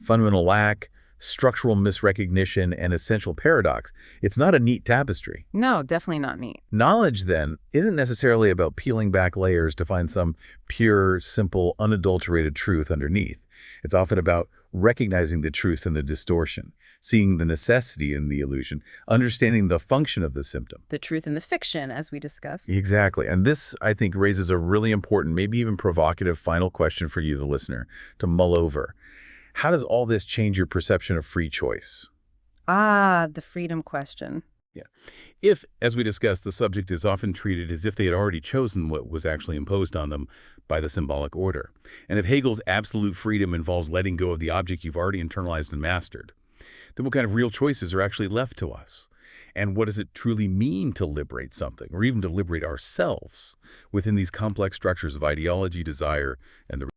fundamental lack, structural misrecognition, and essential paradox. It's not a neat tapestry. No, definitely not neat. Knowledge, then, isn't necessarily about peeling back layers to find some pure, simple, unadulterated truth underneath. It's often about recognizing the truth in the distortion, seeing the necessity in the illusion, understanding the function of the symptom. The truth in the fiction, as we discussed. Exactly. And this, I think, raises a really important, maybe even provocative final question for you, the listener, to mull over. How does all this change your perception of free choice? Ah, the freedom question. Yeah. If, as we discussed, the subject is often treated as if they had already chosen what was actually imposed on them by the symbolic order, and if Hegel's absolute freedom involves letting go of the object you've already internalized and mastered, then what kind of real choices are actually left to us? And what does it truly mean to liberate something, or even to liberate ourselves within these complex structures of ideology, desire, and the